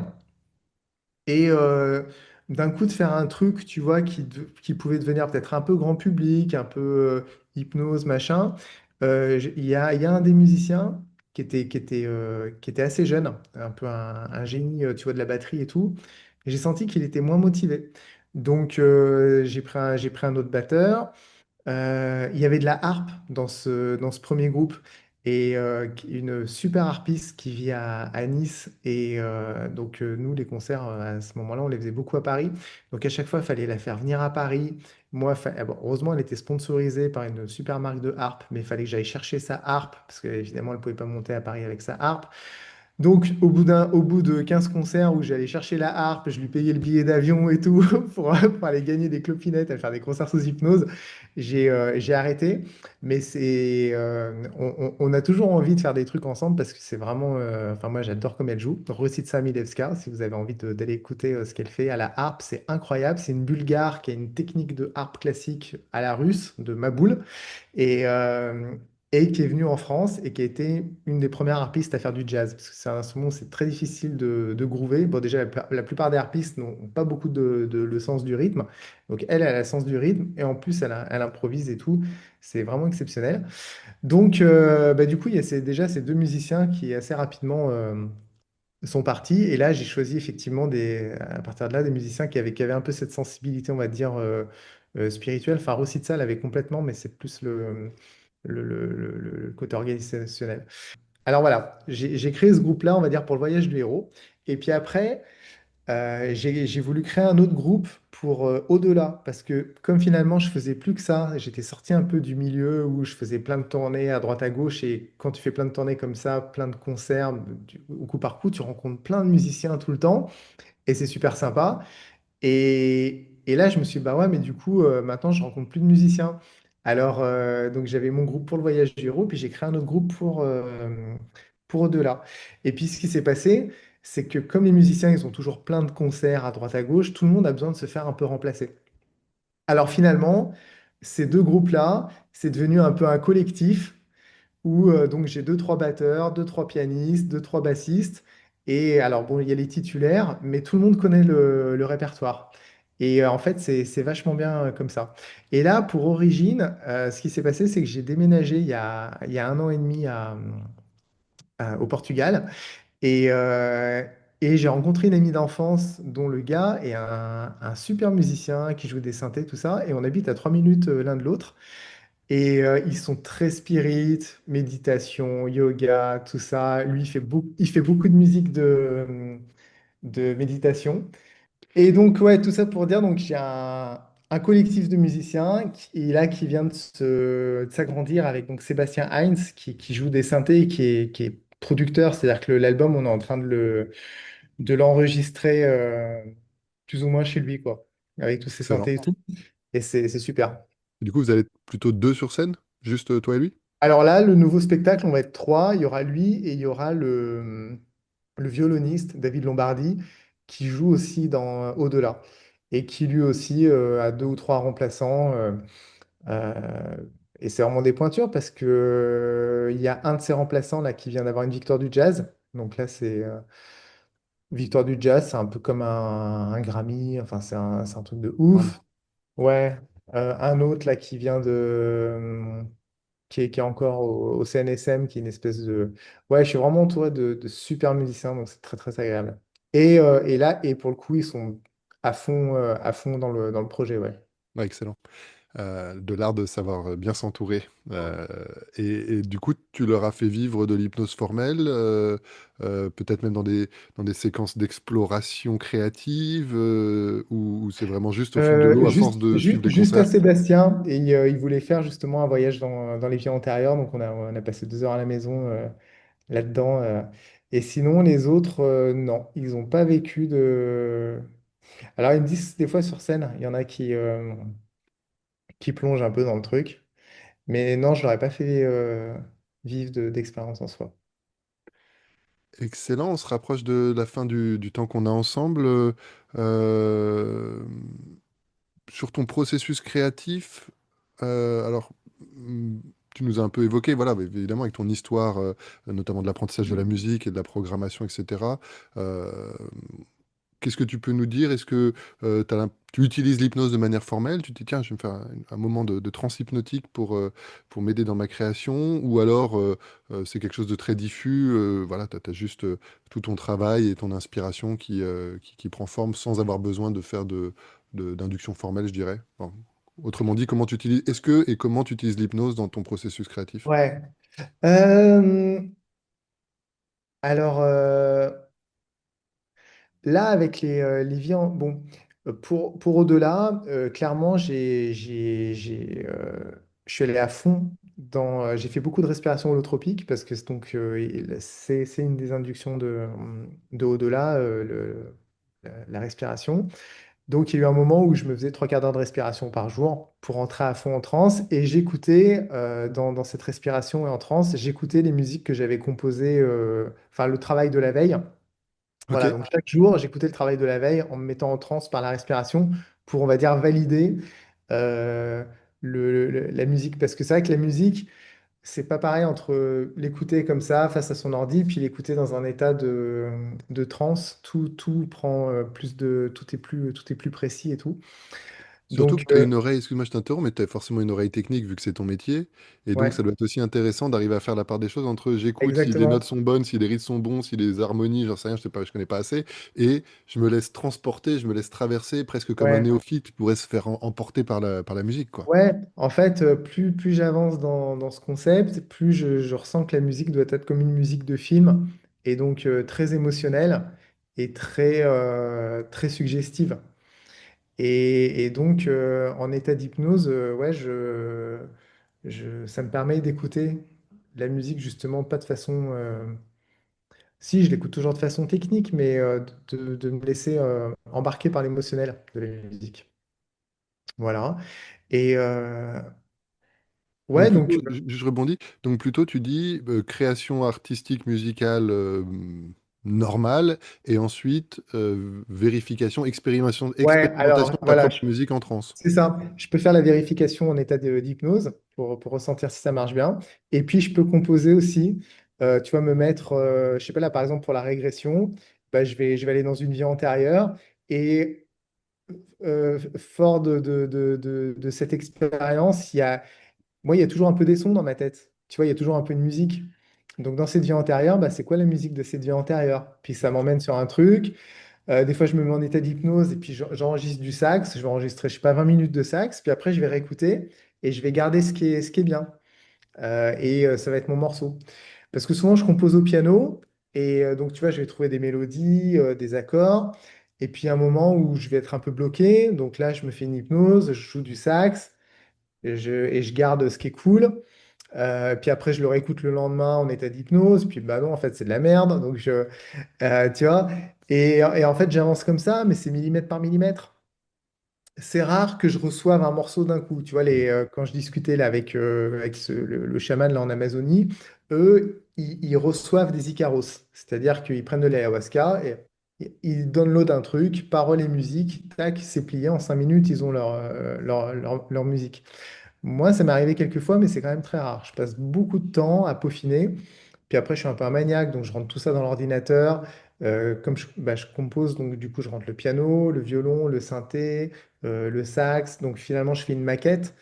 Et d'un coup, de faire un truc, tu vois, qui pouvait devenir peut-être un peu grand public, un peu hypnose, machin. Il y a un des musiciens qui était assez jeune, un peu un génie, tu vois, de la batterie et tout. Et j'ai senti qu'il était moins motivé. Donc, j'ai pris un autre batteur. Il y avait de la harpe dans ce premier groupe et une super harpiste qui vit à Nice. Et donc, nous, les concerts, à ce moment-là, on les faisait beaucoup à Paris. Donc, à chaque fois, il fallait la faire venir à Paris. Moi, bon, heureusement, elle était sponsorisée par une super marque de harpe, mais il fallait que j'aille chercher sa harpe parce qu'évidemment, elle ne pouvait pas monter à Paris avec sa harpe. Donc, au bout de 15 concerts où j'allais chercher la harpe, je lui payais le billet d'avion et tout pour aller gagner des clopinettes, à faire des concerts sous hypnose, j'ai arrêté. Mais on a toujours envie de faire des trucs ensemble parce que c'est vraiment, enfin moi j'adore comme elle joue. Rositsa Milevska, si vous avez envie d'aller écouter ce qu'elle fait à la harpe, c'est incroyable. C'est une Bulgare qui a une technique de harpe classique à la russe, de Maboul et, euh, et qui est venue en France et qui a été une des premières harpistes à faire du jazz. Parce que c'est un instrument, c'est très difficile de groover. Bon, déjà, la plupart des harpistes n'ont pas beaucoup le sens du rythme. Donc, elle a le sens du rythme et en plus, elle improvise et tout. C'est vraiment exceptionnel. Donc, bah, du coup, il y a déjà ces deux musiciens qui assez rapidement sont partis. Et là, j'ai choisi effectivement à partir de là des musiciens qui avaient un peu cette sensibilité, on va dire, spirituelle. Enfin, Rositza l'avait complètement, mais c'est plus le côté organisationnel. Alors voilà, j'ai créé ce groupe-là, on va dire, pour le voyage du héros. Et puis après, j'ai voulu créer un autre groupe pour au-delà, parce que comme finalement je faisais plus que ça, j'étais sorti un peu du milieu où je faisais plein de tournées à droite à gauche, et quand tu fais plein de tournées comme ça, plein de concerts, au coup par coup, tu rencontres plein de musiciens tout le temps, et c'est super sympa. Et là, je me suis dit, bah ouais, mais du coup, maintenant, je rencontre plus de musiciens. Alors, donc j'avais mon groupe pour le voyage du héros, puis j'ai créé un autre groupe pour au-delà. Et puis, ce qui s'est passé, c'est que comme les musiciens, ils ont toujours plein de concerts à droite à gauche, tout le monde a besoin de se faire un peu remplacer. Alors finalement, ces deux groupes-là, c'est devenu un peu un collectif où donc j'ai deux, trois batteurs, deux, trois pianistes, deux, trois bassistes. Et alors bon, il y a les titulaires, mais tout le monde connaît le répertoire. Et en fait, c'est vachement bien comme ça. Et là, pour Origine, ce qui s'est passé, c'est que j'ai déménagé il y a un an et demi au Portugal. Et, euh, et j'ai rencontré une amie d'enfance dont le gars est un super musicien qui joue des synthés, tout ça. Et on habite à 3 minutes l'un de l'autre. Et ils sont très spirit, méditation, yoga, tout ça. Lui, il fait beaucoup de musique de méditation. Et donc, ouais, tout ça pour dire, donc j'ai un collectif de musiciens qui vient de s'agrandir avec donc Sébastien Heinz qui joue des synthés et qui est producteur. C'est-à-dire que l'album, on est en train de l'enregistrer plus ou moins chez lui, quoi, avec tous ses Excellent. synthés et tout. Et c'est super. Et du coup, vous allez être plutôt deux sur scène, juste toi et lui? Alors là, le nouveau spectacle, on va être trois. Il y aura lui et il y aura le violoniste David Lombardi qui joue aussi dans Au-delà et qui lui aussi a deux ou trois remplaçants. Euh, et c'est vraiment des pointures parce que il y a un de ses remplaçants là qui vient d'avoir une victoire du jazz. Donc là, c'est victoire du jazz, c'est un peu comme un Grammy. Enfin, c'est un truc de Wow. ouf. Ouais. Un autre là qui est encore au CNSM, qui est une espèce de... Ouais, je suis vraiment entouré de super musiciens, donc c'est très très agréable. Et là, et pour le coup, ils sont à fond dans le projet, ouais. Ouais, excellent. De l'art de savoir bien s'entourer. Et du coup, tu leur as fait vivre de l'hypnose formelle, peut-être même dans des séquences d'exploration créative, ou c'est vraiment juste au fil de l'eau à force de suivre des Juste à concerts? Sébastien, et il voulait faire justement un voyage dans les vies antérieures, donc on a passé 2 heures à la maison là-dedans. Et sinon, les autres, non, ils n'ont pas vécu de... Alors, ils me disent des fois sur scène, il y en a qui plongent un peu dans le truc. Mais non, je l'aurais pas fait vivre d'expérience en soi. Excellent, on se rapproche de la fin du temps qu'on a ensemble. Euh, Sur ton processus créatif, alors, mm, tu nous as un peu évoqué, voilà, mais évidemment, avec ton histoire, notamment de l'apprentissage de la musique et de la programmation, etc. euh, Qu'est-ce que tu peux nous dire? Est-ce que tu utilises l'hypnose de manière formelle? Tu te dis, tiens, je vais me faire un moment de transe hypnotique pour m'aider dans ma création? Ou alors, c'est quelque chose de très diffus, voilà, tu as juste tout ton travail et ton inspiration qui prend forme sans avoir besoin de faire d'induction formelle, je dirais. Bon. Autrement dit, comment tu utilises, est-ce que et comment tu utilises l'hypnose dans ton processus créatif? Ouais. Euh, alors là, avec les bon, pour au-delà, clairement, je suis allé à fond j'ai fait beaucoup de respiration holotropique parce que c'est une des inductions de au-delà, la respiration. Donc, il y a eu un moment où je me faisais 3 quarts d'heure de respiration par jour pour entrer à fond en transe et j'écoutais dans cette respiration et en transe, j'écoutais les musiques que j'avais composées, enfin le travail de la veille. Ok. Voilà, donc chaque jour, j'écoutais le travail de la veille en me mettant en transe par la respiration pour, on va dire, valider euh, la musique. Parce que c'est vrai que la musique, c'est pas pareil entre l'écouter comme ça face à son ordi, puis l'écouter dans un état de transe. Tout prend tout est plus précis et tout. Surtout Donc, que tu as une oreille, excuse-moi, je t'interromps, mais tu as forcément une oreille technique vu que c'est ton métier. Et donc, ouais, ça doit être aussi intéressant d'arriver à faire la part des choses entre j'écoute si les notes exactement. sont bonnes, si les rythmes sont bons, si les harmonies, j'en sais rien, je sais pas, je connais pas assez. Et je me laisse transporter, je me laisse traverser, presque comme un Ouais, néophyte pourrait se faire emporter par la musique, quoi. ouais. En fait, plus j'avance dans ce concept, plus je ressens que la musique doit être comme une musique de film, et donc très émotionnelle et très suggestive. Et donc, en état d'hypnose, ouais, ça me permet d'écouter la musique justement pas de façon. Si, je l'écoute toujours de façon technique, mais de me laisser embarquer par l'émotionnel de la musique. Voilà. Et Donc ouais, donc plutôt, je rebondis, donc plutôt tu dis création artistique, musicale normale, et ensuite vérification, ouais, expérimentation alors de ta voilà, propre musique en transe. c'est ça. Je peux faire la vérification en état d'hypnose pour ressentir si ça marche bien. Et puis, je peux composer aussi. Tu vas me mettre, je sais pas là, par exemple, pour la régression, bah, je vais aller dans une vie antérieure et fort de cette expérience, moi, il y a toujours un peu des sons dans ma tête. Tu vois, il y a toujours un peu de musique. Donc, dans cette vie antérieure, bah, c'est quoi la musique de cette vie antérieure? Puis, ça m'emmène sur un truc. Des fois, je me mets en état d'hypnose et puis j'enregistre du sax. Je vais enregistrer, je sais pas, 20 minutes de sax. Puis après, je vais réécouter et je vais garder ce qui est bien. Ça va être mon morceau. Parce que souvent, je compose au piano. Et donc, tu vois, je vais trouver des mélodies, des accords. Et puis, un moment où je vais être un peu bloqué. Donc là, je me fais une hypnose, je joue du sax et je garde ce qui est cool. Puis après, je le réécoute le lendemain en état d'hypnose. Puis, bah non, en fait, c'est de la merde. Tu vois, et en fait, j'avance comme ça, mais c'est millimètre par millimètre. C'est rare que je reçoive un morceau d'un coup. Tu vois, quand je discutais là avec le chaman là en Amazonie, eux, ils reçoivent des Icaros. C'est-à-dire qu'ils prennent de l'ayahuasca et ils downloadent un truc, paroles et musique, tac, c'est plié. En 5 minutes, ils ont leur musique. Moi, ça m'est arrivé quelques fois, mais c'est quand même très rare. Je passe beaucoup de temps à peaufiner. Puis après, je suis un peu un maniaque, donc je rentre tout ça dans l'ordinateur. Comme je compose, donc du coup, je rentre le piano, le violon, le synthé, le sax. Donc finalement, je fais une maquette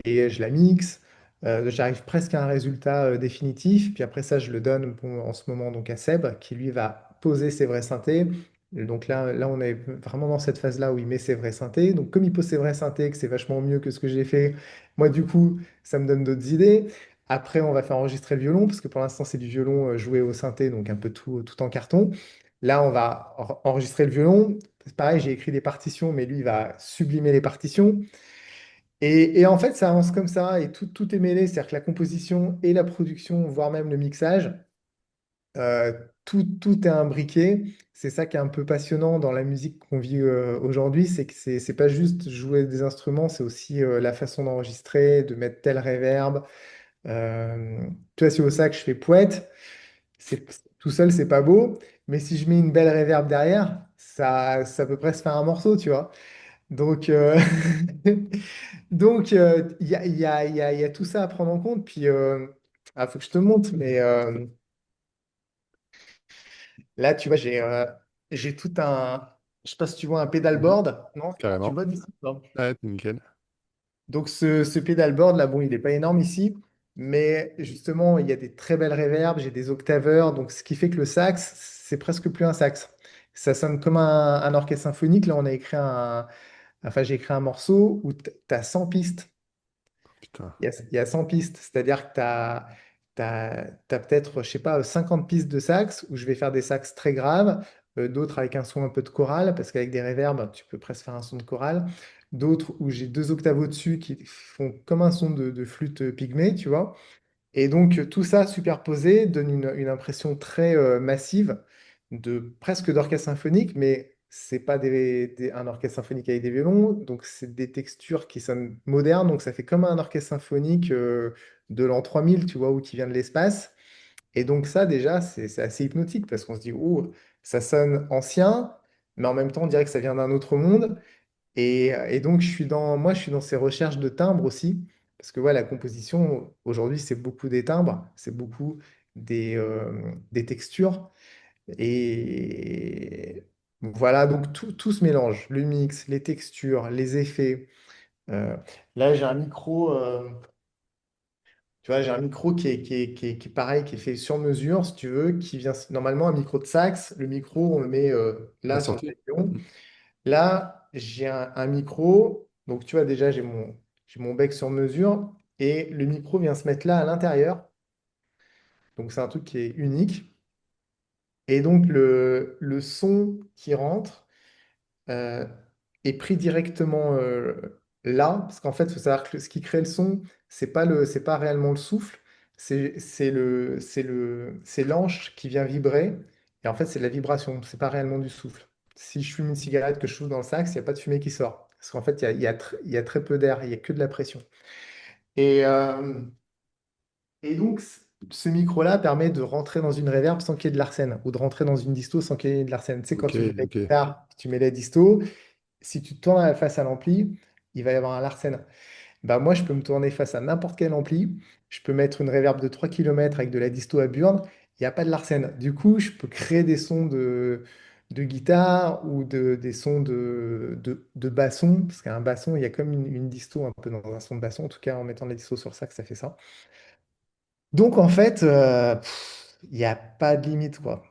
et je la mixe. J'arrive presque à un résultat définitif. Puis après ça, je le donne en ce moment donc à Seb, qui lui va poser ses vrais synthés. Et donc là, on est vraiment dans cette phase-là où il met ses vrais synthés. Donc comme il pose ses vrais synthés, que c'est vachement mieux que ce que j'ai fait, moi du coup, ça me donne d'autres idées. Après, on va faire enregistrer le violon, parce que pour l'instant, c'est du violon joué au synthé, donc un peu tout en carton. Là, on va enregistrer le violon. C'est pareil, j'ai écrit des partitions, mais lui, il va sublimer les partitions. Et en fait, ça avance comme ça et tout est mêlé, c'est-à-dire que la composition et la production, voire même le mixage, tout est imbriqué. C'est ça qui est un peu passionnant dans la musique qu'on vit aujourd'hui, c'est que c'est pas juste jouer des instruments, c'est aussi la façon d'enregistrer, de mettre tel reverb. Euh, Tu vois, si au sac je fais poète, tout seul, c'est pas beau, mais si je mets une belle reverb derrière, ça peut presque faire un morceau, tu vois. Donc, il y a, il y a- il y a- il y a tout ça à prendre en compte. Puis, faut que je te montre, mais là, tu vois, j'ai tout un. Je sais pas si tu vois un Mhm. pédalboard. Non, tu le Carrément. vois d'ici? Non. Ouais, nickel. Donc, ce pédalboard, là, bon, il n'est pas énorme ici, mais justement, il y a des très belles réverbes, j'ai des octaveurs, donc ce qui fait que le sax, c'est presque plus un sax. Ça sonne comme un orchestre symphonique. Là, enfin, j'ai écrit un morceau où tu as 100 pistes. Putain. Il y a 100 pistes, c'est-à-dire que tu as, peut-être, je sais pas, 50 pistes de sax où je vais faire des sax très graves, d'autres avec un son un peu de chorale, parce qu'avec des reverbs, tu peux presque faire un son de chorale. d'autres où j'ai deux octaves au-dessus qui font comme un son de flûte pygmée, tu vois. Et donc, tout ça superposé donne une impression très massive, presque d'orchestre symphonique, mais c'est pas un orchestre symphonique avec des violons, donc c'est des textures qui sonnent modernes, donc ça fait comme un orchestre symphonique de l'an 3000, tu vois, ou qui vient de l'espace. Et donc ça, déjà, c'est assez hypnotique, parce qu'on se dit, oh, ça sonne ancien, mais en même temps, on dirait que ça vient d'un autre monde. Et donc, moi, je suis dans ces recherches de timbres aussi, parce que ouais, la composition, aujourd'hui, c'est beaucoup des timbres, c'est beaucoup des textures. Et voilà, donc tout se mélange, le mix, les textures, les effets. Euh, Là, j'ai un micro, tu vois, j'ai un micro qui est pareil, qui est fait sur mesure, si tu veux, qui vient normalement un micro de sax. Le micro, on le met La là sur le sortie? pavillon. Là, j'ai un micro. Donc, tu vois, déjà, j'ai mon bec sur mesure. Et le micro vient se mettre là à l'intérieur. Donc, c'est un truc qui est unique. Et donc, le son qui rentre euh, est pris directement là. Parce qu'en fait, il faut savoir que ce qui crée le son, c'est pas réellement le souffle. C'est l'anche qui vient vibrer. Et en fait, c'est de la vibration. C'est pas réellement du souffle. Si je fume une cigarette, que je souffle dans le sax, il n'y a pas de fumée qui sort. Parce qu'en fait, il y a très peu d'air, il n'y a que de la pression. Et, euh, et donc, ce micro-là permet de rentrer dans une reverb sans qu'il y ait de l'arsène, ou de rentrer dans une disto sans qu'il y ait de l'arsène. Tu sais, quand Ok, tu joues de la ok. guitare, tu mets la disto, si tu te tournes face à l'ampli, il va y avoir un larsen. Bah, moi, je peux me tourner face à n'importe quel ampli. Je peux mettre une reverb de 3 km avec de la disto à burn. Il n'y a pas de larsen. Du coup, je peux créer des sons de guitare ou des sons de basson. Parce qu'un basson, il y a comme une disto un peu dans un son de basson. En tout cas, en mettant de la disto sur ça, que ça fait ça. Donc, en fait, il n'y a pas de limite, quoi.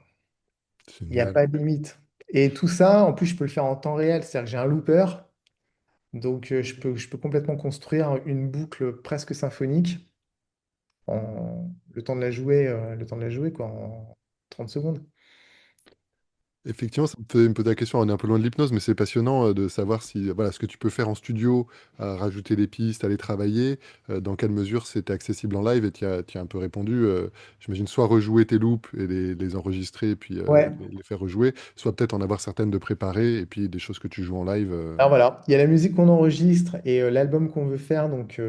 Il n'y a Génial. pas de limite. Et tout ça, en plus, je peux le faire en temps réel. C'est-à-dire que j'ai un looper. Donc, je peux complètement construire une boucle presque symphonique le temps de la jouer quoi, en 30 secondes. Effectivement, ça me pose la question, on est un peu loin de l'hypnose, mais c'est passionnant de savoir si voilà, ce que tu peux faire en studio, rajouter des pistes, aller travailler, dans quelle mesure c'était accessible en live, et tu as un peu répondu, j'imagine soit rejouer tes loops et les enregistrer, puis Ouais. les faire rejouer, soit peut-être en avoir certaines de préparées, et puis des choses que tu joues en live. Alors voilà, il y a la musique qu'on enregistre et l'album qu'on veut faire. Donc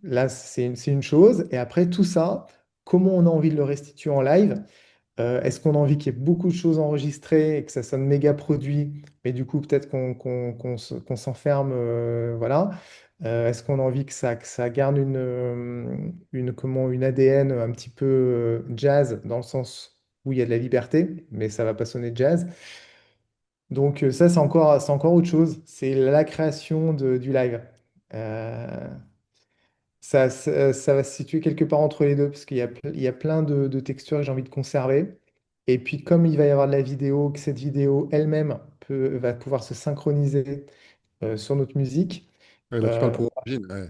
là, c'est une chose. Et après, tout ça, comment on a envie de le restituer en live? Est-ce qu'on a envie qu'il y ait beaucoup de choses enregistrées et que ça sonne méga produit, mais du coup, peut-être qu'on s'enferme, voilà. Est-ce qu'on a envie que ça garde une ADN un petit peu jazz, dans le sens où il y a de la liberté, mais ça va pas sonner jazz. Donc ça, c'est encore autre chose. C'est la création du live. Euh, ça va se situer quelque part entre les deux, parce qu'il y a plein de textures que j'ai envie de conserver. Et puis, comme il va y avoir de la vidéo, que cette vidéo elle-même va pouvoir se synchroniser sur notre musique. Ouais, là, tu parles euh, pour Origine. Ouais.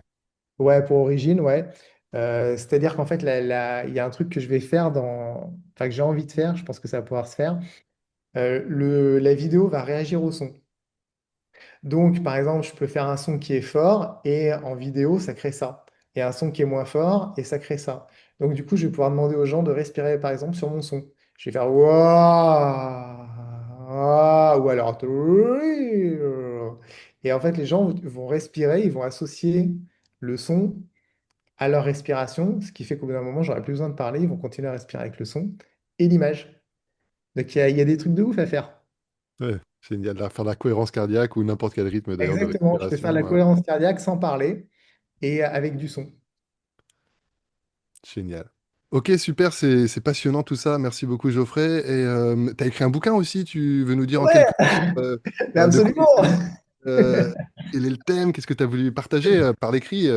ouais, pour Origine, ouais. C'est-à-dire qu'en fait, il y a un truc que je vais faire enfin, que j'ai envie de faire, je pense que ça va pouvoir se faire. La vidéo va réagir au son. Donc, par exemple, je peux faire un son qui est fort et en vidéo, ça crée ça. Et un son qui est moins fort et ça crée ça. Donc, du coup, je vais pouvoir demander aux gens de respirer, par exemple, sur mon son. Je vais faire Wouah Wouah ou alors et en fait, les gens vont respirer, ils vont associer le son à leur respiration, ce qui fait qu'au bout d'un moment, j'aurai plus besoin de parler, ils vont continuer à respirer avec le son et l'image. Donc, il y a des trucs de ouf à faire. Ouais, c'est génial de faire de la cohérence cardiaque ou n'importe quel rythme d'ailleurs de Exactement, je peux faire la respiration. cohérence cardiaque sans parler et avec du son. Génial. Ok, super, c'est passionnant tout ça. Merci beaucoup, Geoffrey. Et tu as écrit un bouquin aussi, tu veux nous dire en quelques Ouais, mots mais de quoi il absolument. s'agit? Euh, Quel est le thème? Qu'est-ce que tu as voulu partager par l'écrit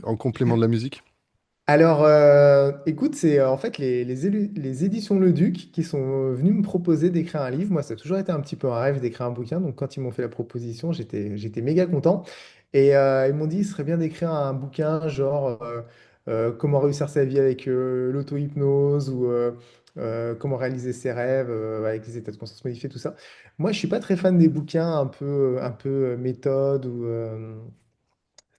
en complément de la musique? Alors, écoute, c'est en fait les éditions Le Duc qui sont venus me proposer d'écrire un livre. Moi, ça a toujours été un petit peu un rêve d'écrire un bouquin. Donc, quand ils m'ont fait la proposition, j'étais méga content. Et ils m'ont dit, il serait bien d'écrire un bouquin genre comment réussir sa vie avec l'auto-hypnose ou comment réaliser ses rêves avec les états de conscience modifiés, tout ça. Moi, je suis pas très fan des bouquins un peu méthode ou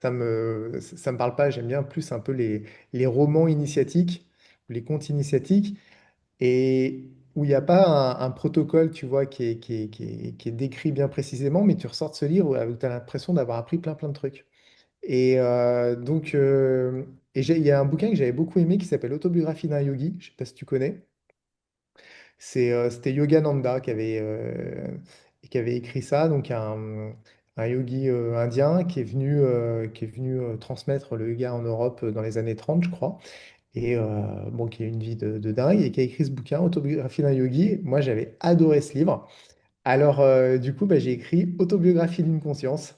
ça me parle pas. J'aime bien plus un peu les romans initiatiques, les contes initiatiques et où il n'y a pas un protocole, tu vois, qui est décrit bien précisément, mais tu ressors de ce livre où tu as l'impression d'avoir appris plein de trucs. Et il y a un bouquin que j'avais beaucoup aimé qui s'appelle Autobiographie d'un yogi. Je sais pas si tu connais. C'était Yogananda qui avait écrit ça, donc un yogi indien qui est venu transmettre le yoga en Europe dans les années 30, je crois, et bon, qui a une vie de dingue, et qui a écrit ce bouquin, Autobiographie d'un yogi. Moi, j'avais adoré ce livre. Alors, du coup, bah, j'ai écrit Autobiographie d'une conscience.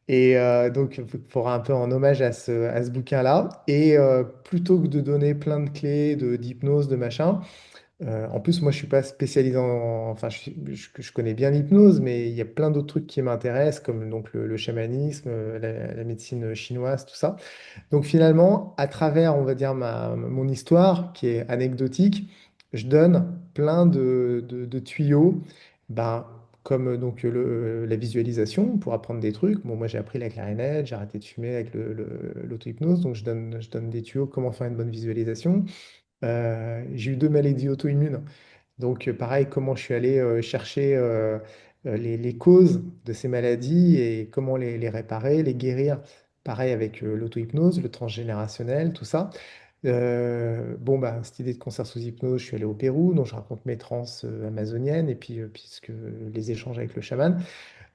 Et donc, pour un peu en hommage à ce bouquin-là. Et plutôt que de donner plein de clés d'hypnose, de machin, en plus, moi, je suis pas spécialisé enfin, je connais bien l'hypnose, mais il y a plein d'autres trucs qui m'intéressent, comme donc le chamanisme, la médecine chinoise, tout ça. Donc finalement, à travers, on va dire, mon histoire, qui est anecdotique, je donne plein de tuyaux, ben, comme donc la visualisation pour apprendre des trucs. Bon, moi, j'ai appris la clarinette, j'ai arrêté de fumer avec l'auto-hypnose, donc je donne des tuyaux, comment faire une bonne visualisation. J'ai eu deux maladies auto-immunes. Donc, pareil, comment je suis allé chercher les causes de ces maladies et comment les réparer, les guérir. Pareil avec l'auto-hypnose, le transgénérationnel, tout ça. Bon, bah, cette idée de concert sous hypnose, je suis allé au Pérou, donc je raconte mes trans amazoniennes et puis puisque les échanges avec le chaman.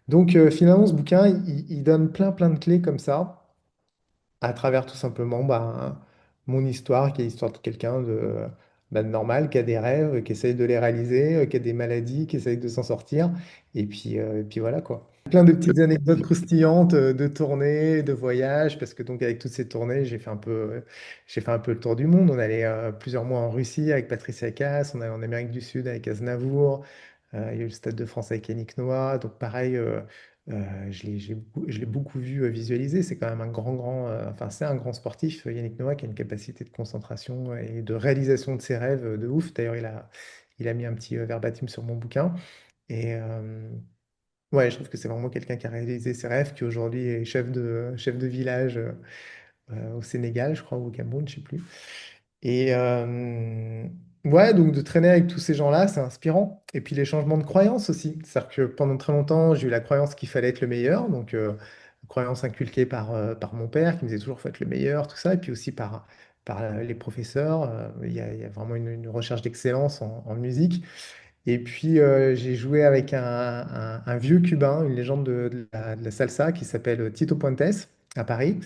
Donc, finalement, ce bouquin, il donne plein de clés comme ça à travers tout simplement bah, mon histoire, qui est l'histoire de quelqu'un bah, de normal, qui a des rêves, qui essaye de les réaliser, qui a des maladies, qui essaye de s'en sortir. Et puis voilà quoi. Plein de petites anecdotes croustillantes de tournées, de voyages, parce que donc avec toutes ces tournées, j'ai fait un peu le tour du monde. On allait plusieurs mois en Russie avec Patricia Cass, on allait en Amérique du Sud avec Aznavour, il y a eu le Stade de France avec Yannick Noah, donc pareil. Je l'ai beaucoup vu visualiser. C'est quand même enfin, c'est un grand sportif, Yannick Noah, qui a une capacité de concentration et de réalisation de ses rêves de ouf. D'ailleurs, il a mis un petit verbatim sur mon bouquin. Et ouais, je trouve que c'est vraiment quelqu'un qui a réalisé ses rêves, qui aujourd'hui est chef de village au Sénégal, je crois, ou au Cameroun, je sais plus. Et ouais, donc de traîner avec tous ces gens-là, c'est inspirant. Et puis les changements de croyance aussi. C'est-à-dire que pendant très longtemps, j'ai eu la croyance qu'il fallait être le meilleur. Donc, croyance inculquée par mon père qui me disait toujours faut être le meilleur, tout ça. Et puis aussi par les professeurs. Il y a vraiment une recherche d'excellence en musique. Et puis, j'ai joué avec un vieux Cubain, une légende de la salsa qui s'appelle Tito Puentes à Paris.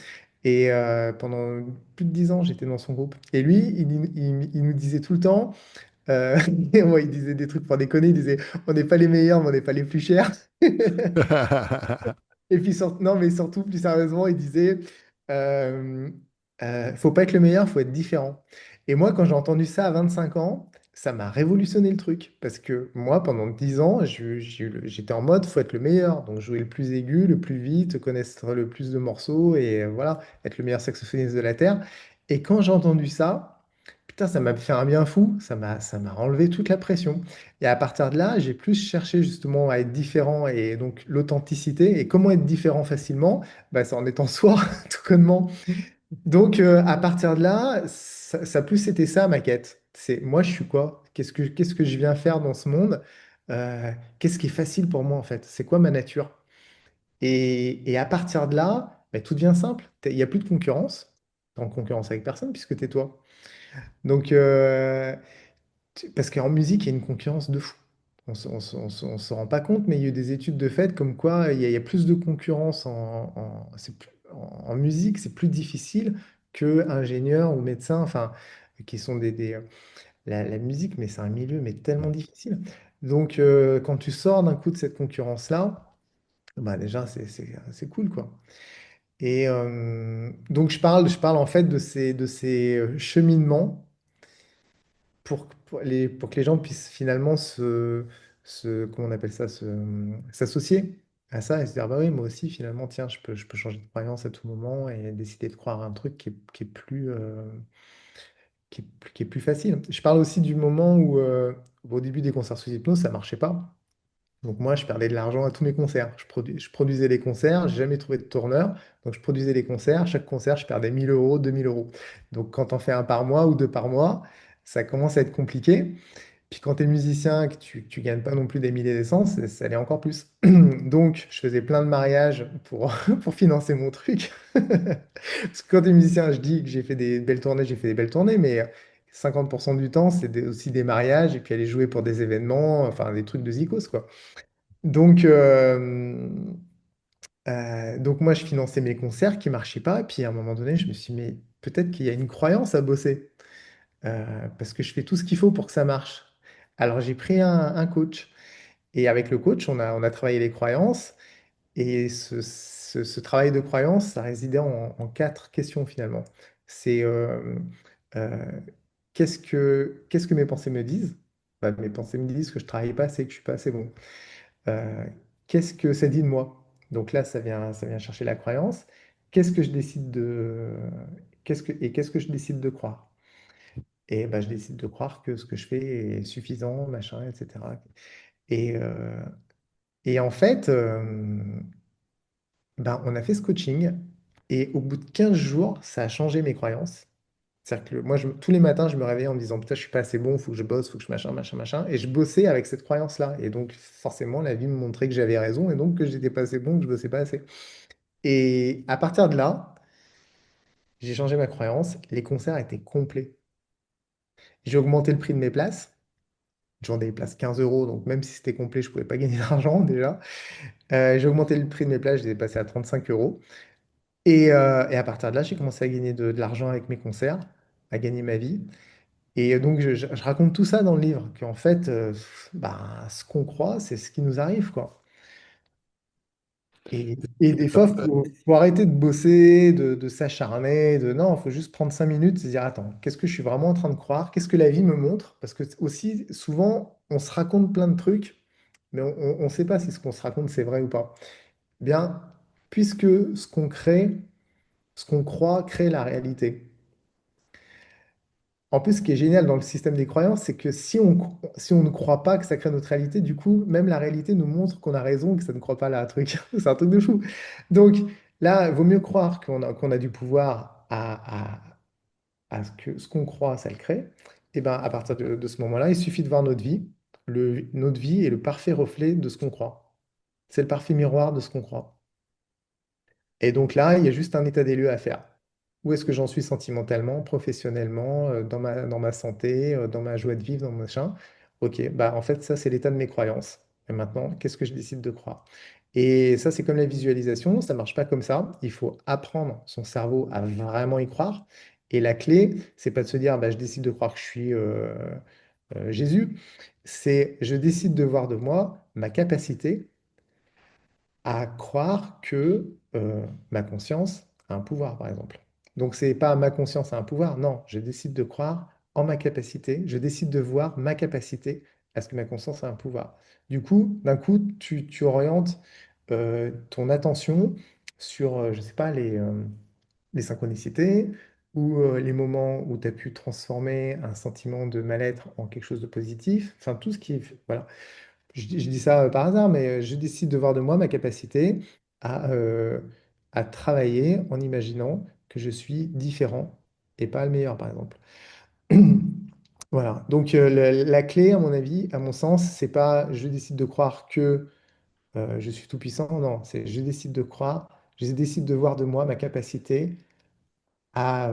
Et pendant plus de 10 ans, j'étais dans son groupe. Et lui, il nous disait tout le temps, euh, ouais, il disait des trucs pour déconner, il disait, on n'est pas les meilleurs, mais on n'est pas les plus chers. Et puis, non, mais surtout, plus sérieusement, il disait, euh, faut pas être le meilleur, faut être différent. Et moi, quand j'ai entendu ça à 25 ans, ça m'a révolutionné le truc. Parce que moi, pendant 10 ans, j'étais en mode, faut être le meilleur. Donc, jouer le plus aigu, le plus vite, connaître le plus de morceaux et voilà, être le meilleur saxophoniste de la Terre. Et quand j'ai entendu ça, putain, ça m'a fait un bien fou. Ça m'a enlevé toute la pression. Et à partir de là, j'ai plus cherché justement à être différent et donc l'authenticité. Et comment être différent facilement? Bah, c'est en étant soi, tout connement. Donc à partir de là, ça a plus été ça ma quête. C'est moi, je suis quoi? Qu'est-ce que je viens faire dans ce monde? Qu'est-ce qui est facile pour moi en fait? C'est quoi ma nature? Et à partir de là, bah, tout devient simple. Il n'y a plus de concurrence. T'es en concurrence avec personne puisque t'es toi. Donc, parce qu'en musique, il y a une concurrence de fou. On se rend pas compte, mais il y a eu des études de fait comme quoi il y a plus de concurrence en musique, c'est plus difficile que ingénieur ou médecin, enfin, qui sont la musique, mais c'est un milieu mais tellement difficile. Donc, quand tu sors d'un coup de cette concurrence-là, bah déjà, c'est cool, quoi. Et donc, je parle en fait de ces cheminements pour que les gens puissent finalement comment on appelle ça, s'associer. à ça et se dire, bah oui, moi aussi, finalement, tiens, je peux changer de croyance à tout moment et décider de croire à un truc qui est plus, qui est plus facile. Je parle aussi du moment où, au début des concerts sous hypnose, ça marchait pas. Donc moi, je perdais de l'argent à tous mes concerts. Je produisais les concerts, j'ai jamais trouvé de tourneur. Donc je produisais les concerts. Chaque concert, je perdais 1000 euros, 2000 euros. Donc quand on fait un par mois ou deux par mois, ça commence à être compliqué. Puis quand tu es musicien, que tu gagnes pas non plus des milliers d'essence, ça l'est encore plus. Donc je faisais plein de mariages pour financer mon truc. Parce que quand tu es musicien, je dis que j'ai fait des belles tournées, j'ai fait des belles tournées, mais 50% du temps, c'est aussi des mariages et puis aller jouer pour des événements, enfin des trucs de zikos, quoi. Donc, donc moi, je finançais mes concerts qui marchaient pas. Et puis à un moment donné, je me suis dit, mais peut-être qu'il y a une croyance à bosser, parce que je fais tout ce qu'il faut pour que ça marche. Alors j'ai pris un coach. Et avec le coach, on a travaillé les croyances. Et ce travail de croyance, ça résidait en quatre questions finalement. C'est euh, qu'est-ce que mes pensées me disent? Bah, mes pensées me disent que je travaille pas assez, que je suis pas assez bon. Euh, qu'est-ce que ça dit de moi? Donc là, ça vient chercher la croyance. Qu'est-ce que je décide de, qu'est-ce que je décide de croire? Et bah, je décide de croire que ce que je fais est suffisant, machin, etc. Et, euh, et en fait, ben, on a fait ce coaching et au bout de 15 jours, ça a changé mes croyances. C'est-à-dire que moi, tous les matins, je me réveillais en me disant, putain, je suis pas assez bon, faut que je bosse, faut que je machin, machin, machin. Et je bossais avec cette croyance-là. Et donc, forcément, la vie me montrait que j'avais raison et donc que j'étais pas assez bon, que je bossais pas assez. Et à partir de là, j'ai changé ma croyance. Les concerts étaient complets. J'ai augmenté le prix de mes places. Je vendais les places 15 euros, donc même si c'était complet, je pouvais pas gagner d'argent déjà. J'ai augmenté le prix de mes places, je les ai passés à 35 euros. Et à partir de là, j'ai commencé à gagner de l'argent avec mes concerts, à gagner ma vie. Et donc, je raconte tout ça dans le livre, qu'en fait, bah, ce qu'on croit, c'est ce qui nous arrive, quoi. Et des fois, faut arrêter de bosser, de s'acharner, de non, il faut juste prendre 5 minutes et se dire, attends, qu'est-ce que je suis vraiment en train de croire? Qu'est-ce que la vie me montre? Parce que aussi, souvent, on se raconte plein de trucs, mais on ne sait pas si ce qu'on se raconte, c'est vrai ou pas. Bien, puisque ce qu'on crée, ce qu'on croit, crée la réalité. En plus, ce qui est génial dans le système des croyances, c'est que si on ne croit pas que ça crée notre réalité, du coup, même la réalité nous montre qu'on a raison, que ça ne croit pas là, un truc. C'est un truc de fou. Donc là, il vaut mieux croire qu'on a du pouvoir à ce qu'on croit, ça le crée. Et ben, à partir de ce moment-là, il suffit de voir notre vie. Notre vie est le parfait reflet de ce qu'on croit. C'est le parfait miroir de ce qu'on croit. Et donc là, il y a juste un état des lieux à faire. Où est-ce que j'en suis sentimentalement, professionnellement, dans ma santé, dans ma joie de vivre, dans mon machin? Ok, bah en fait, ça, c'est l'état de mes croyances. Et maintenant, qu'est-ce que je décide de croire? Et ça, c'est comme la visualisation, ça ne marche pas comme ça. Il faut apprendre son cerveau à vraiment y croire. Et la clé, c'est pas de se dire, bah, je décide de croire que je suis Jésus. C'est je décide de voir de moi ma capacité à croire que ma conscience a un pouvoir, par exemple. Donc, c'est pas ma conscience a un pouvoir, non, je décide de croire en ma capacité, je décide de voir ma capacité à ce que ma conscience a un pouvoir. Du coup, d'un coup, tu orientes ton attention sur, je sais pas, les synchronicités ou les moments où tu as pu transformer un sentiment de mal-être en quelque chose de positif, enfin tout ce qui est, voilà. Je dis ça par hasard, mais je décide de voir de moi ma capacité à, euh, à travailler en imaginant que je suis différent et pas le meilleur, par exemple. Voilà. Donc la clé, à mon avis, à mon sens, c'est pas je décide de croire que je suis tout puissant. Non, c'est je décide de croire, je décide de voir de moi ma capacité à,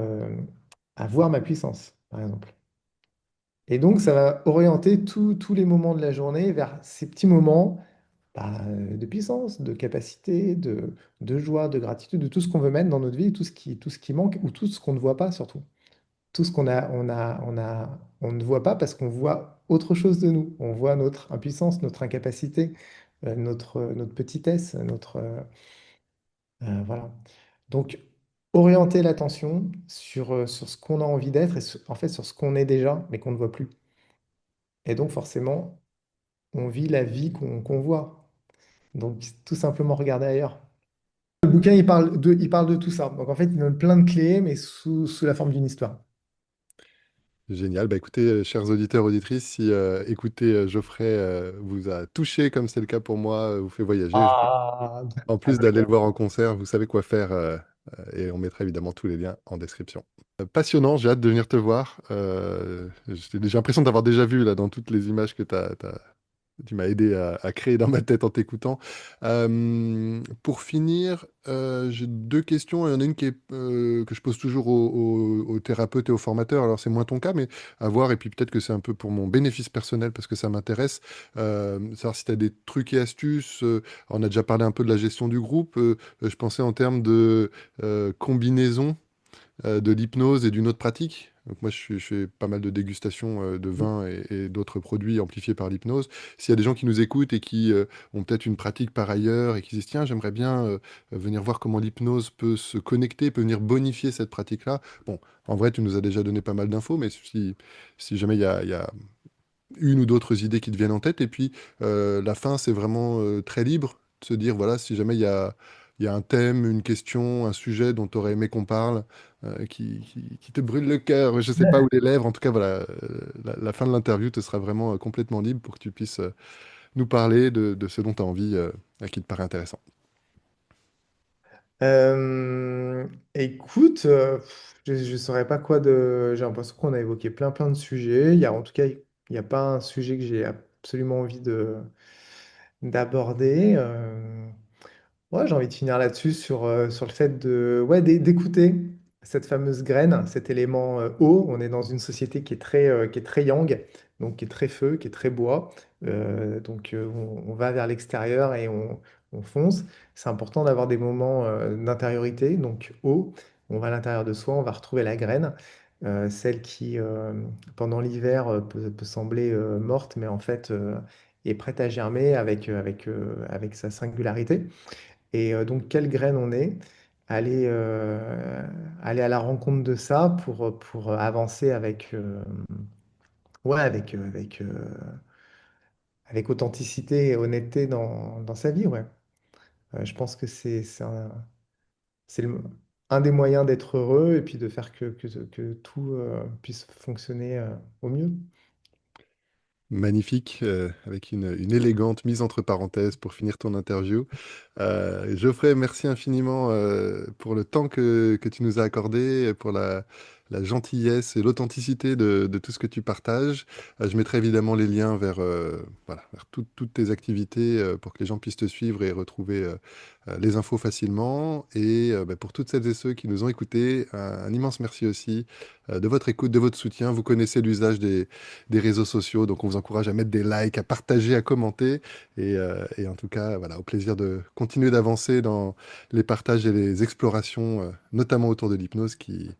à voir ma puissance, par exemple. Et donc, ça va orienter tous les moments de la journée vers ces petits moments bah, de puissance, de capacité, de joie, de gratitude, de tout ce qu'on veut mettre dans notre vie, tout ce qui manque ou tout ce qu'on ne voit pas surtout. Tout ce on ne voit pas parce qu'on voit autre chose de nous. On voit notre impuissance, notre incapacité, notre petitesse, voilà. Donc, orienter l'attention sur ce qu'on a envie d'être et en fait sur ce qu'on est déjà, mais qu'on ne voit plus. Et donc, forcément, on vit la vie qu'on voit. Donc, tout simplement regarder ailleurs. Le bouquin, il parle de tout ça. Donc, en fait, il donne plein de clés, mais sous la forme d'une histoire. Génial. Bah, écoutez, chers auditeurs, auditrices, si écouter Geoffrey vous a touché, comme c'est le cas pour moi, vous fait voyager, Ah, en plus avec d'aller le un- voir en concert, vous savez quoi faire et on mettra évidemment tous les liens en description. Passionnant, j'ai hâte de venir te voir. J'ai l'impression d'avoir déjà vu là dans toutes les images que tu m'as aidé à créer dans ma tête en t'écoutant. Pour finir, j'ai deux questions. Il y en a une que je pose toujours aux thérapeutes et aux formateurs. Alors, c'est moins ton cas, mais à voir. Et puis, peut-être que c'est un peu pour mon bénéfice personnel parce que ça m'intéresse. Savoir si tu as des trucs et astuces. On a déjà parlé un peu de la gestion du groupe. Je pensais en termes de combinaison de l'hypnose et d'une autre pratique. Donc moi, je fais pas mal de dégustations de vin et d'autres produits amplifiés par l'hypnose. S'il y a des gens qui nous écoutent et qui ont peut-être une pratique par ailleurs et qui disent, tiens, j'aimerais bien venir voir comment l'hypnose peut se connecter, peut venir bonifier cette pratique-là. Bon, en vrai, tu nous as déjà donné pas mal d'infos, mais si jamais il y a une ou d'autres idées qui te viennent en tête. Et puis, la fin, c'est vraiment très libre de se dire, voilà, si jamais il y a un thème, une question, un sujet dont tu aurais aimé qu'on parle, qui te brûle le cœur, je sais pas, ou les lèvres, en tout cas, voilà, la fin de l'interview te sera vraiment complètement libre pour que tu puisses nous parler de ce dont tu as envie, qui te paraît intéressant. Écoute, je ne saurais pas quoi de. J'ai l'impression qu'on a évoqué plein de sujets. En tout cas, il n'y a pas un sujet que j'ai absolument envie d'aborder. Ouais, j'ai envie de finir là-dessus sur le fait ouais, d'écouter cette fameuse graine, cet élément eau. On est dans une société qui est très yang, donc qui est très feu, qui est très bois. Donc on va vers l'extérieur et on fonce. C'est important d'avoir des moments d'intériorité, donc eau. On va à l'intérieur de soi, on va retrouver la graine, celle qui, pendant l'hiver, peut sembler morte, mais en fait est prête à germer avec sa singularité. Et donc, quelle graine on est? Aller, aller à la rencontre de ça pour avancer ouais, avec authenticité et honnêteté dans sa vie. Ouais. Je pense que c'est un des moyens d'être heureux et puis de faire que tout puisse fonctionner au mieux. Magnifique, avec une élégante mise entre parenthèses pour finir ton interview. Geoffrey, merci infiniment pour le temps que tu nous as accordé, et pour la gentillesse et l'authenticité de tout ce que tu partages. Je mettrai évidemment les liens vers, voilà, vers toutes tes activités pour que les gens puissent te suivre et retrouver les infos facilement. Et bah, pour toutes celles et ceux qui nous ont écoutés, un immense merci aussi de votre écoute, de votre soutien. Vous connaissez l'usage des réseaux sociaux, donc on vous encourage à mettre des likes, à partager, à commenter. Et en tout cas, voilà, au plaisir de continuer d'avancer dans les partages et les explorations, notamment autour de l'hypnose qui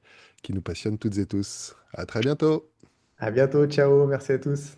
nous passionne toutes et tous. À très bientôt! À bientôt, ciao, merci à tous.